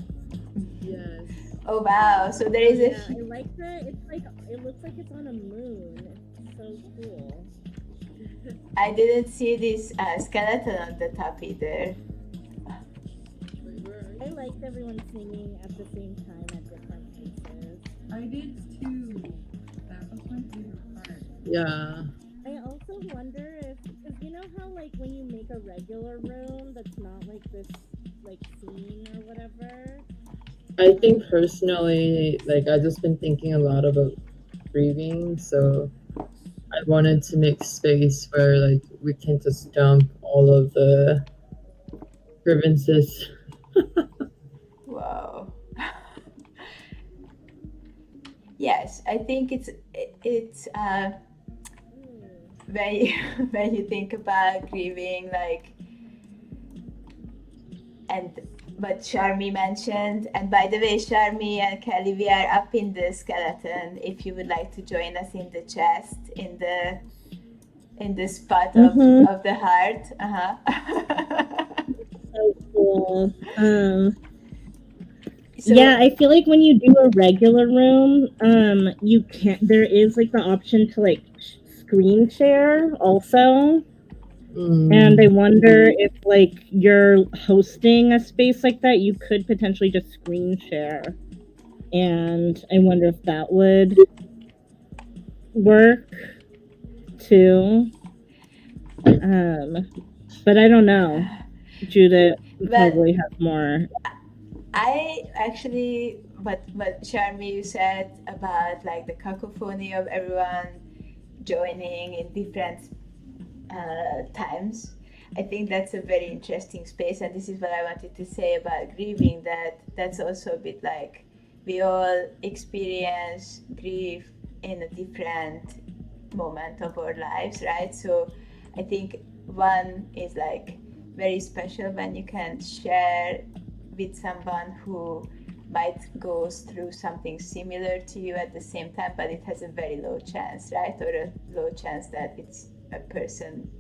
Yes. Oh wow! So there is a. Yeah, I like that. It's like it looks like it's on a moon. It's so cool. I didn't see this skeleton on the top either. Wait, where are I you? liked everyone singing at the same time at different places. I did too. That was my favorite part. Yeah. I also wonder if, because you know how like when you make a regular room that's not like this like scene or whatever. I think personally, like I've just been thinking a lot about grieving, so I wanted to make space where like we can just dump all of the grievances. Wow. Yes, I think it's when you think about grieving, like, and what Sharmi mentioned. And by the way, Sharmi and Kelley, we are up in the skeleton. If you would like to join us in the chest, in the spot of the heart. So cool. So, Yeah, I feel like when you do a regular room, you can't. There is like the option to like screen share also. And I wonder if like you're hosting a space like that, you could potentially just screen share. And I wonder if that would work too. But I don't know. Judith probably has more. I actually, what Sharmi, you said about like the cacophony of everyone joining in different times, I think that's a very interesting space, and this is what I wanted to say about grieving, that's also a bit like we all experience grief in a different moment of our lives, right? So I think one is like very special when you can share with someone who might go through something similar to you at the same time, but it has a very low chance, right? Or a low chance that it's a person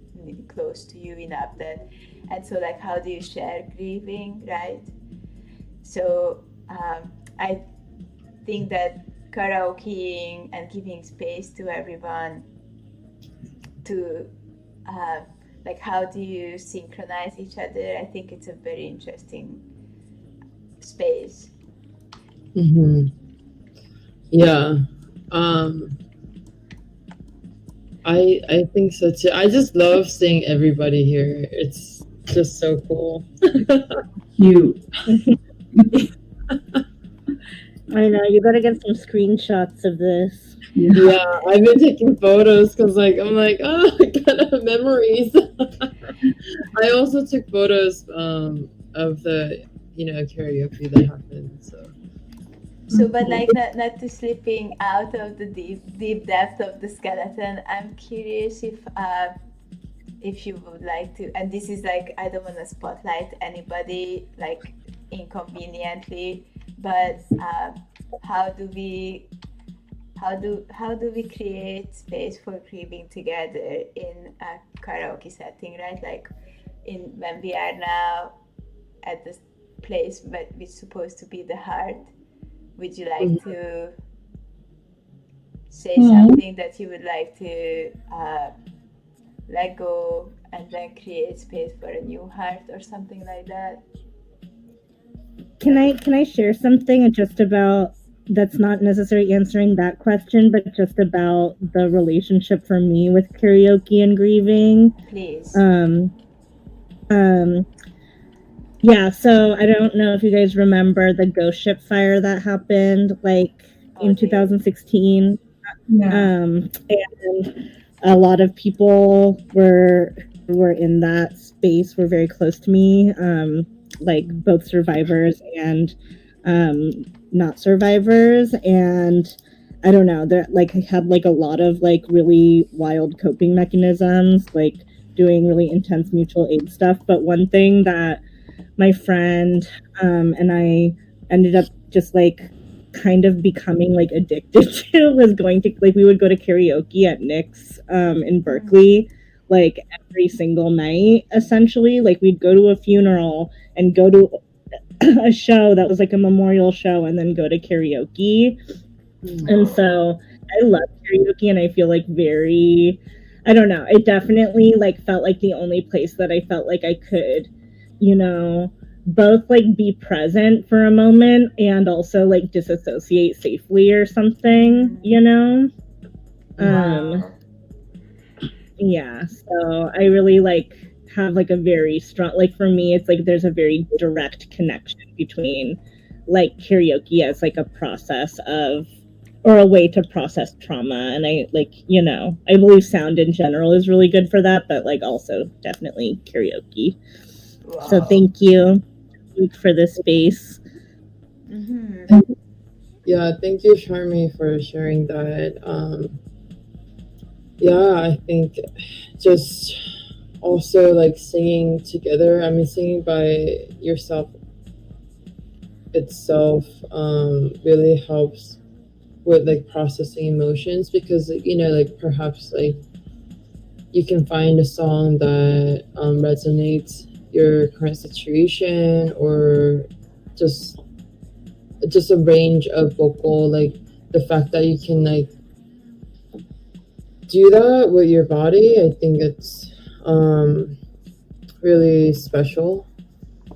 close to you enough that, and so like how do you share grieving, right? So I think that karaokeing and giving space to everyone to like how do you synchronize each other, I think it's a very interesting space. Yeah. I think so too. I just love seeing everybody here. It's just so cool. Cute. I know, you gotta get some screenshots of this. Yeah, I've been taking photos because like I'm like, oh, I gotta have memories. I also took photos of the karaoke that happened. So, but like not to slipping out of the deep depth of the skeleton, I'm curious if you would like to, and this is like, I don't want to spotlight anybody like inconveniently, but how do we create space for grieving together in a karaoke setting, right? Like when we are now at this place which is supposed to be the heart, would you like to say something that you would like to let go and then create space for a new heart or something like that? Can I share something just about that's not necessarily answering that question, but just about the relationship for me with karaoke and grieving? Please. Yeah, so I don't know if you guys remember the ghost ship fire that happened in 2016. Yeah. And a lot of people were in that space were very close to me, like both survivors and not survivors. And I don't know, they're like, I had like a lot of like really wild coping mechanisms, like doing really intense mutual aid stuff. But one thing that my friend and I ended up just like kind of becoming like addicted to was going to, like, we would go to karaoke at Nick's in Berkeley like every single night, essentially. Like, we'd go to a funeral and go to a show that was like a memorial show and then go to karaoke. And so I love karaoke, and I feel like I don't know, it definitely like felt like the only place that I felt like I could, both like be present for a moment and also like disassociate safely or something, Wow. Yeah, so I really like have like a very strong, like, for me it's like there's a very direct connection between like karaoke as like a process of, or a way to process trauma. And I like, I believe sound in general is really good for that, but like also definitely karaoke. Wow. So thank you for this space. Yeah, thank you, Sharmi, for sharing that. Yeah, I think just also like singing together. I mean, singing by yourself itself really helps with like processing emotions, because like perhaps like you can find a song that resonates your current situation, or just a range of vocal, like the fact that you can like do that with your body. I think it's really special.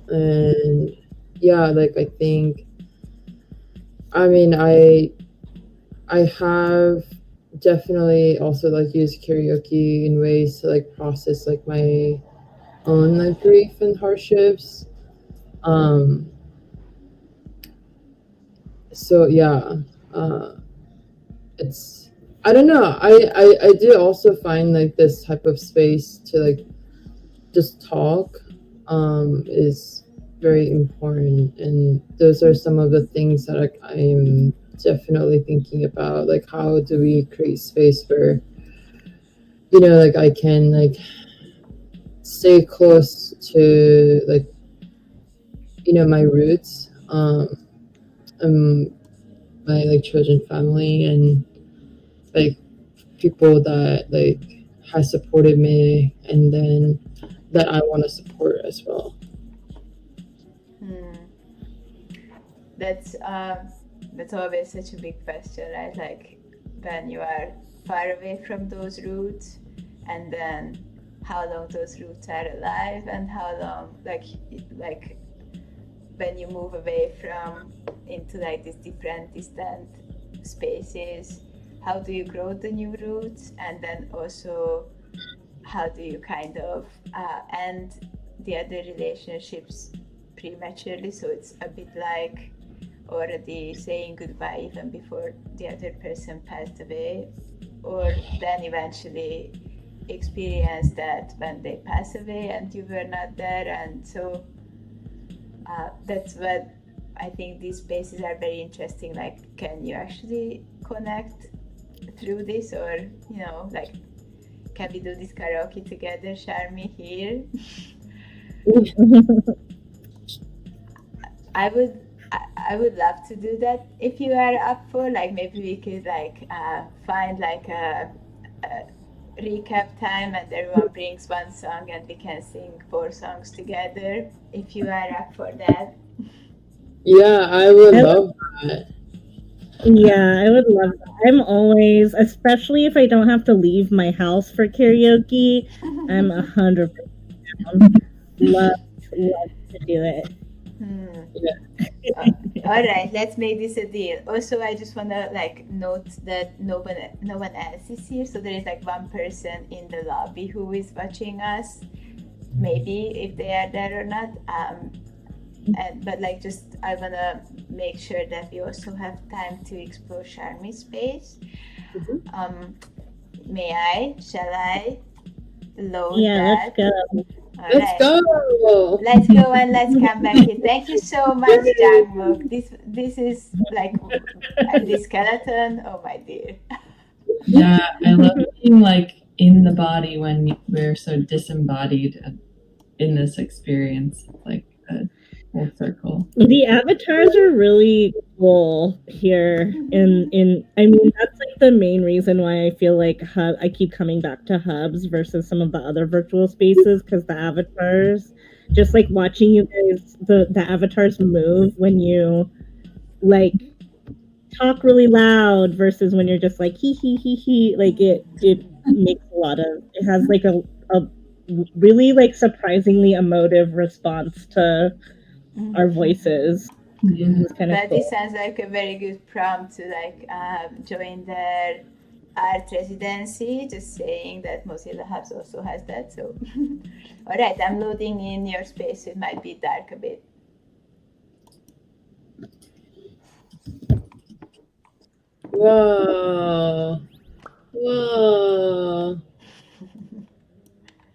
And yeah, like I think, I mean, I have definitely also like used karaoke in ways to like process like my own like grief and hardships. So yeah, it's, I don't know. I do also find like this type of space to like just talk is very important, and those are some of the things that like I'm definitely thinking about. Like, how do we create space where like I can like stay close to like my roots, and my like chosen family, and like people that like has supported me, and then that I want to support as well. That's always such a big question, right? Like, when you are far away from those roots, and then how long those roots are alive, and how long like when you move away from into like these different distant spaces, how do you grow the new roots, and then also how do you kind of end the other relationships prematurely, so it's a bit like already saying goodbye even before the other person passed away, or then eventually experience that when they pass away and you were not there. And so that's what I think these spaces are very interesting. Like, can you actually connect through this, or like, can we do this karaoke together, Sharmi, here? I would love to do that if you are up for. Like, maybe we could find like a recap time, and everyone brings one song and we can sing 4 songs together, if you are up for that. Yeah, I would love that. Yeah, I would love that. I'm always, especially if I don't have to leave my house for karaoke, I'm 100% down. Love to do it. All right, let's make this a deal. Also, I just want to note that no one else is here, so there is like one person in the lobby who is watching us, maybe, if they are there or not. But I want to make sure that we also have time to explore Sharmi's space. Shall I load that? Let's go. All Let's right. go. Let's go and let's come back here. Thank you so much, Jungmok. This is like the skeleton. Oh my dear. Yeah, I love being like in the body when we're so disembodied in this experience. Like a full circle. The avatars are really cool here. I mean, that's like the main reason why I feel like I keep coming back to Hubs versus some of the other virtual spaces, because the avatars, just like watching you guys, the avatars move when you like talk really loud versus when you're just like he, like it makes it has like a really like surprisingly emotive response to our voices. Yeah. It's kind of But cool. this sounds like a very good prompt to join their art residency. Just saying that Mozilla Hubs also has that. So, all right, I'm loading in your space. It might be dark a bit. Whoa.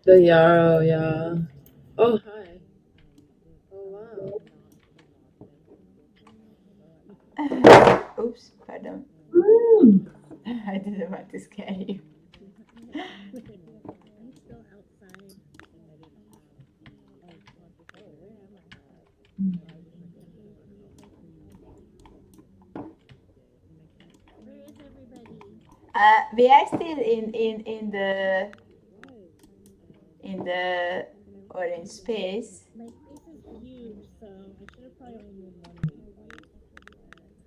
The Yarrow, yeah. Oh, hi. Oh, wow. Oops, pardon. I didn't want to scare you. I'm still outside. Where is everybody? We are still in the orange space. My space is huge, so I should have probably only moved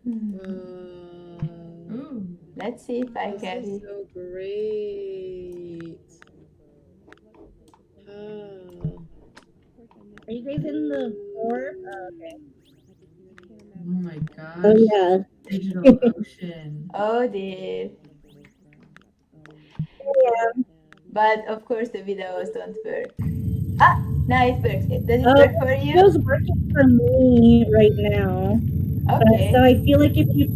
one. Ooh. Let's see if I This can. is so great. How? Are you guys in the orb? Oh, okay. Oh my gosh. Oh yeah. Digital ocean. Oh dear. Yeah. But of course the videos don't work. Now it works. Does it Oh, work for you? It's working for me right now. Okay. So I feel like if you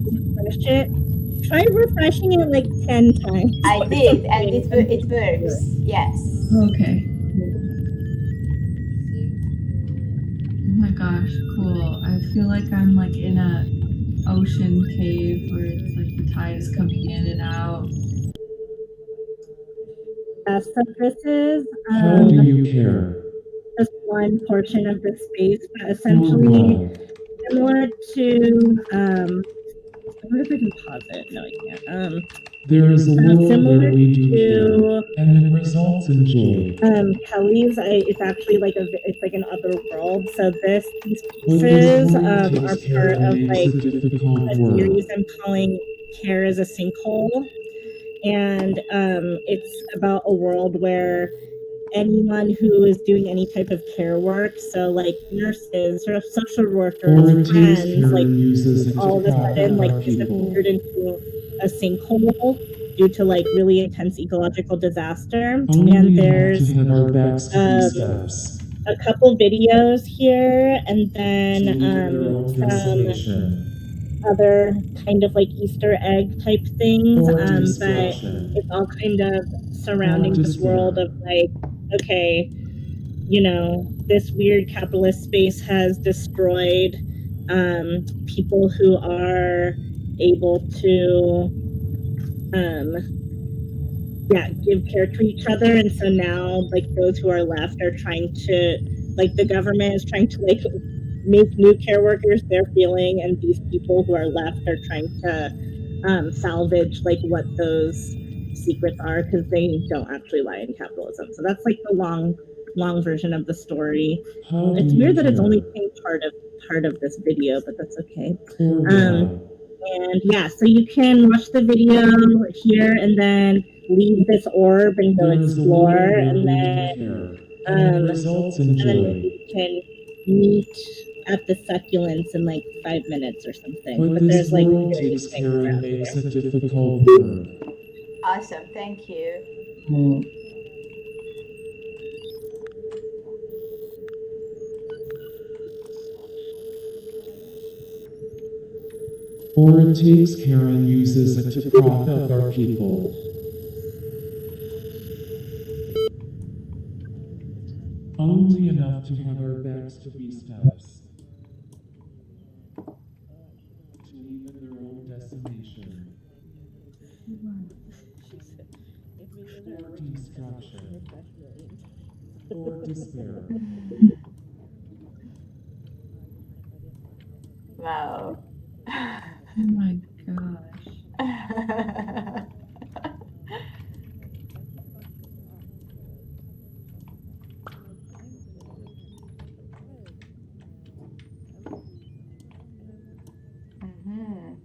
refresh it, try refreshing it like 10 times. I did, and it works. Yes. Okay. Oh my gosh, cool. I feel like I'm like in a ocean cave where it's like the tide is coming in and out. So this is How do you care? just one portion of the space, but Your essentially love. similar to I wonder if I can pause it. No, I can't. There is a world Similar where we do to care, and it results in joy. Kelley's, it's actually like it's like an other world. So these But pieces this are world takes care part of and like makes a difficult a work. series I'm calling "Care as a Sinkhole," and it's about a world where anyone who is doing any type of care work, so like nurses or social workers, Or it takes friends, care like and uses it all of to a sudden profit like our people. disappeared into a sinkhole due to like really intense ecological disaster. Only And we have there's to have our backs to these steps. a couple videos here, and then To their own some destination. other kind of like Easter egg type things, Or but destruction. it's all kind of surrounding this world of like, okay, you know, this weird capitalist space has destroyed people who are able to give care to each other, and so now like those who are left are trying to, like, the government is trying to like make new care workers their feeling, and these people who are left are trying to salvage like what those secrets are, because they don't actually lie in capitalism. So that's like the long version of the story. It's weird that it's only playing part of this video, but that's okay. And yeah, so you can watch the video here and then leave this orb and go explore, and then maybe we can meet at the succulents in like 5 minutes or something. But there's like various things around here. Awesome, thank you. Cool. Or it takes care and uses it to prop up our people. Only enough to have our backs to be steps. To even their own decimation. Or destruction. Or despair. Wow. Oh my gosh. Mhm.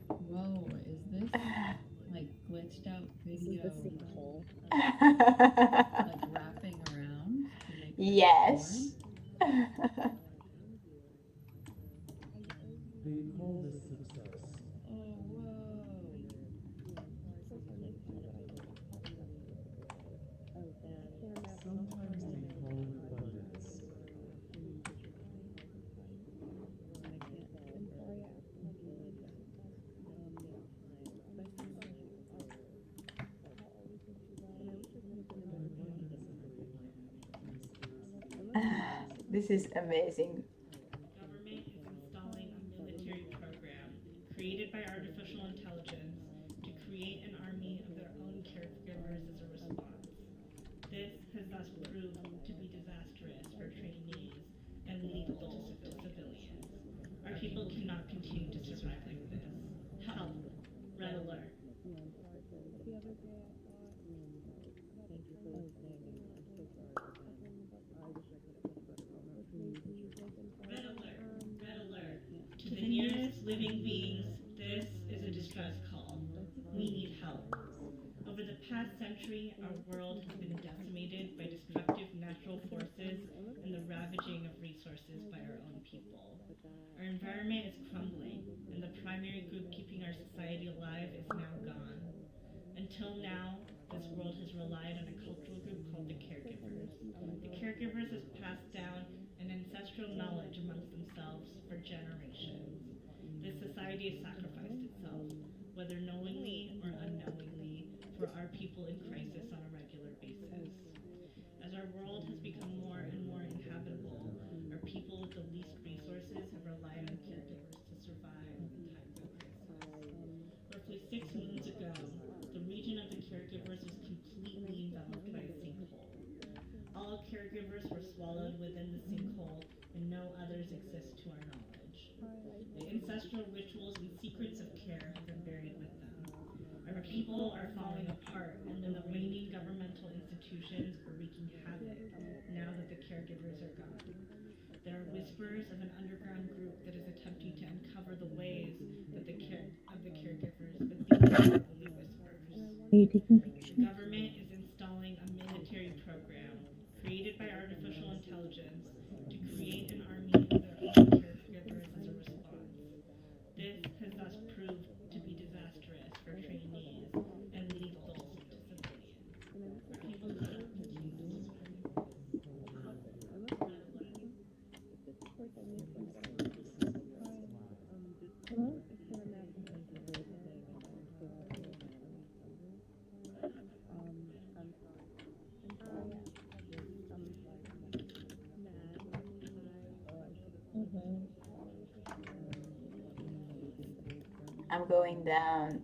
Whoa, is this like glitched out video like wrapping around to make Yes. They call this success. Oh, whoa. Sometimes they call it abundance. This is amazing. Government is installing a military program created by artificial intelligence to create an army of their own caregivers as a response. This has thus proved to be disastrous for trainees and lethal to civilians. Our people cannot continue to survive like this. Help! Red alert! Red alert! Red alert! To the nearest living beings, this is a distress call. We need help. Over the past century, our world has been decimated by destructive natural forces and the ravaging of resources by our own people. Our environment is crumbling, and the primary group keeping our society alive is now gone. Until now, this world has relied on a cultural group called the caregivers. The caregivers has passed down an ancestral knowledge amongst themselves for generations. This society has sacrificed itself, whether knowingly or unknowingly, for our people in crisis on a regular basis. As our world has become more and more inhabitable, our people with the least resources have relied on caregivers to survive in times of crisis. Roughly 6 moons ago, the region of the caregivers was completely enveloped by a sinkhole. All caregivers were swallowed within the sinkhole, and no others exist to our knowledge. The ancestral rituals and secrets of care have been buried with them. Our people are falling apart, and the reigning governmental institutions are wreaking havoc now that the caregivers are gone. There are whispers of an underground group that is attempting to uncover the ways that of the caregivers, but these are only whispers. Are you taking pictures? The government is installing a military program created by artificial intelligence to create an army of their own caregivers as a response. This has thus proved to be disastrous for trainees and lethal to civilians. Our people cannot continue to I'm going down.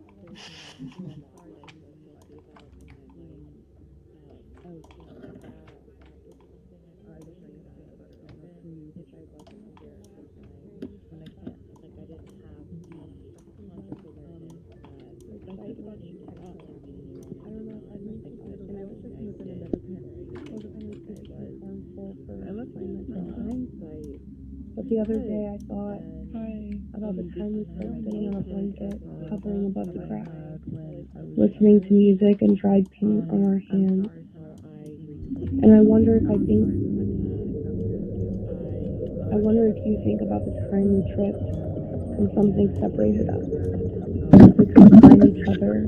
But the other day I thought about the time we spent sitting on a blanket, hovering above the grass, listening to music and dried paint on our hands. And I wonder if you think about the time we tripped and something separated us. We couldn't find each other.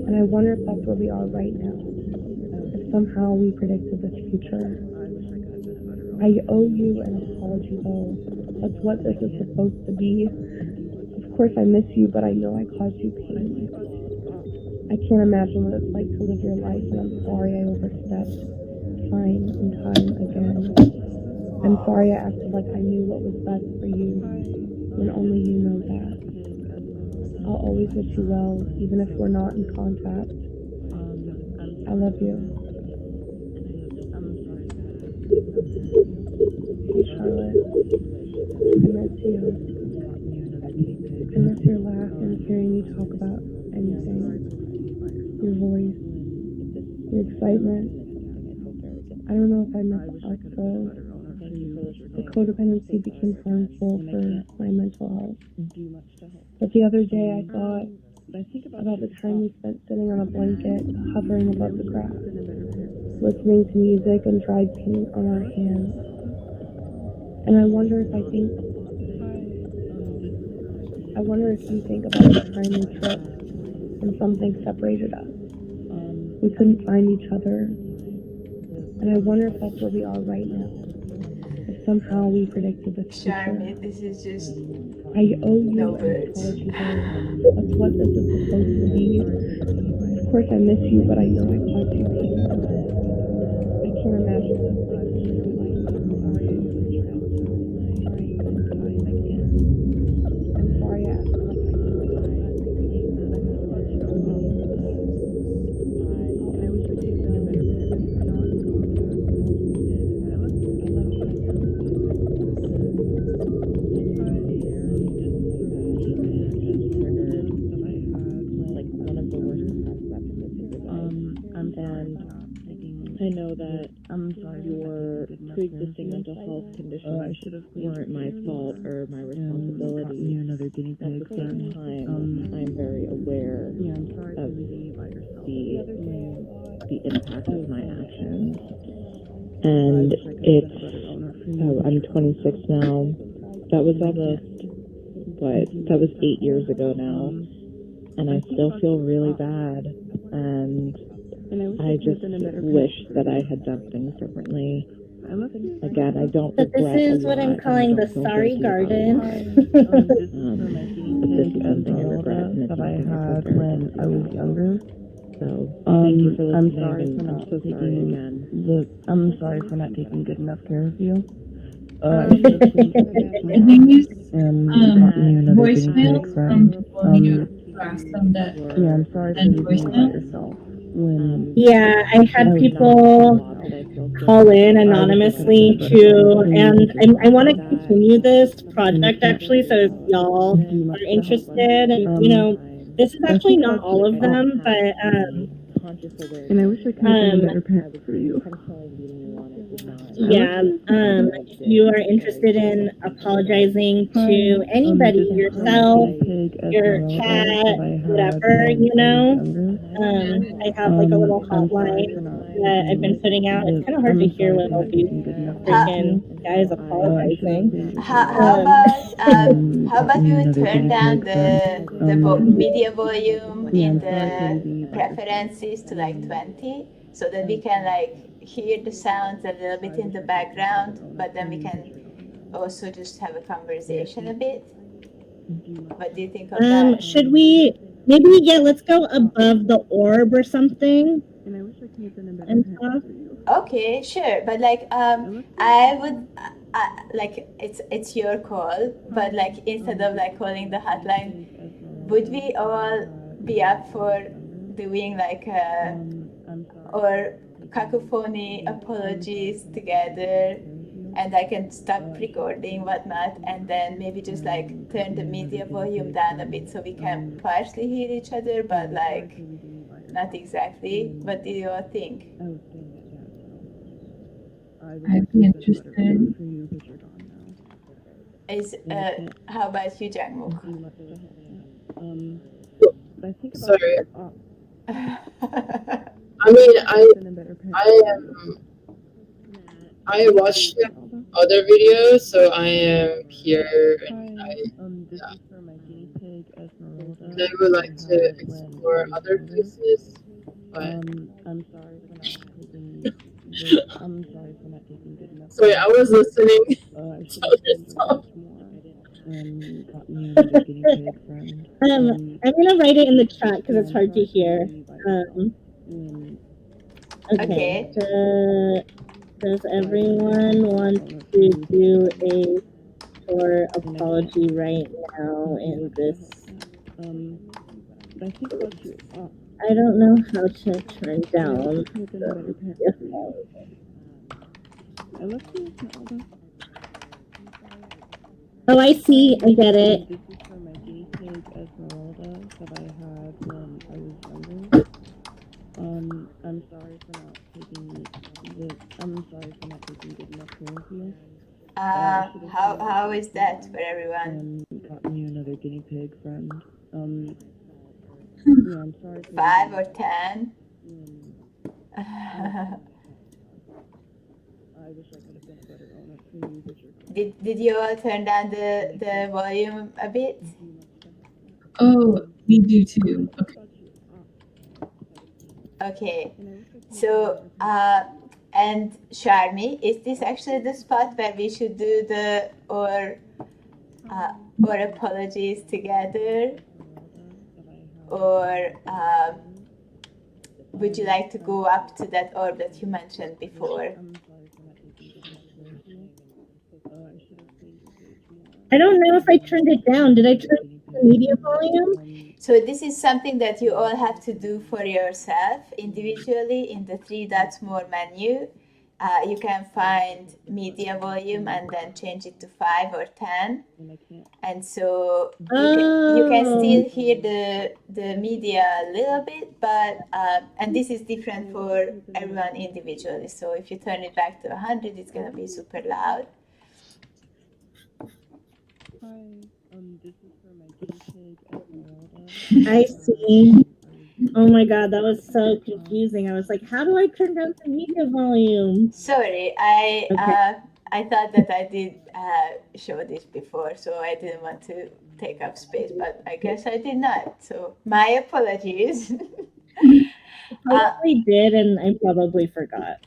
And I wonder if that's where we are right now. If somehow we predicted this future. I owe you an apology, though. That's what this is supposed to be. Of course, I miss you, but I know I caused you pain. I can't imagine what it's like to live your life, and I'm sorry I overstepped time and time again. I'm sorry I acted like I knew what was best for you, when only you know that. I'll always wish you well, even if we're not in contact. I love you. Hey, Charlotte. I miss you. I miss your laugh and hearing you talk about anything. Your voice. Your excitement. I don't know if I miss us though. The codependency became harmful for my mental health. But the other day I thought about the time we spent sitting on a blanket, hovering above the grass, listening to music and dried paint on our hands. And I wonder if you think about the time we tripped and something separated us. We couldn't find each other. And I wonder if that's where we are right now. If somehow we predicted the future. Sharmi, this is just I owe you no an words. apology, though. That's what this is supposed to be. Of course, I miss you, but I know I caused you pain. I can't imagine what it's like to live your life. I'm sorry I acted like I knew what was best for you. And I wish I could have done a better parent for not in contact. I love I know that your pre-existing mental health conditions weren't my fault or my responsibility. At the same time, I'm very aware of the impact of my actions. And I'm 26 now. That was that was 8 years ago now. And I still feel really bad. And I just wish that I had done things differently. Again, I don't But regret this a is what lot, I'm and I calling the don't feel sorry guilty about garden. but this is something I regret, and it's that I something I had feel when very I was guilty about. younger. So thank you for I'm listening, sorry and for I'm not so sorry taking again. I'm sorry for not taking good enough care of you. These And gotten you another guinea pig voicemails friend. from people you asked them that Yeah, I'm sorry for send leaving you by voicemails. yourself. When Yeah, I had was people call in anonymously to, and I want to continue this project actually, so if y'all are interested, and this is actually not all of them, but and I wish I could have been a better parent for you. yeah, if you are interested in apologizing to anybody, yourself, your cat, whatever, I have like a little hotline that I've been putting out. It's kind of hard to hear with all these freaking guys apologizing. How about you turn down the media volume in the preferences to like 20, so that we can like hear the sounds a little bit in the background, but then we can also just have a conversation a bit. What do you think of that? Should we let's go above the orb or something and stuff. Okay, sure, but like I would like it's your call, but like instead of like calling the hotline, would we all be up for doing like or cacophony apologies together, and I can stop recording whatnot, and then maybe just like turn the media volume down a bit so we can partially hear each other, but like not exactly. What do you all think? I'd be interested. Is how about you, Jungmok? Sorry. I mean, I watched other videos, so I am here, and I would like to explore other places, but sorry, I was listening to other stuff. I'm gonna write it in the chat because it's hard to hear. Okay. Does everyone want to do a short apology right now in this? I don't know how to turn down Oh, I see. I get it. How is that for everyone? 5 or 10? Did you all turn down the volume a bit? Oh, we do too. Okay. Okay. So, and Sharmi, is this actually the spot where we should do the or apologies together? Or would you like to go up to that orb that you mentioned before? I don't know if I turned it down. Did I turn the media volume? So this is something that you all have to do for yourself individually in the 3 dots more menu. You can find media volume and then change it to 5 or 10. And so you can still hear the media a little bit, but and this is different for everyone individually. So if you turn it back to 100, it's gonna be super loud. I see. Oh my god, that was so confusing. I was like, how do I turn down the media volume? Sorry, I thought that I did show this before, so I didn't want to take up space, but I guess I did not. So my apologies. Probably did, and I probably forgot.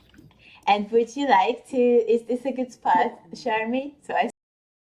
And would you like to? Is this a good spot, Sharmi? So I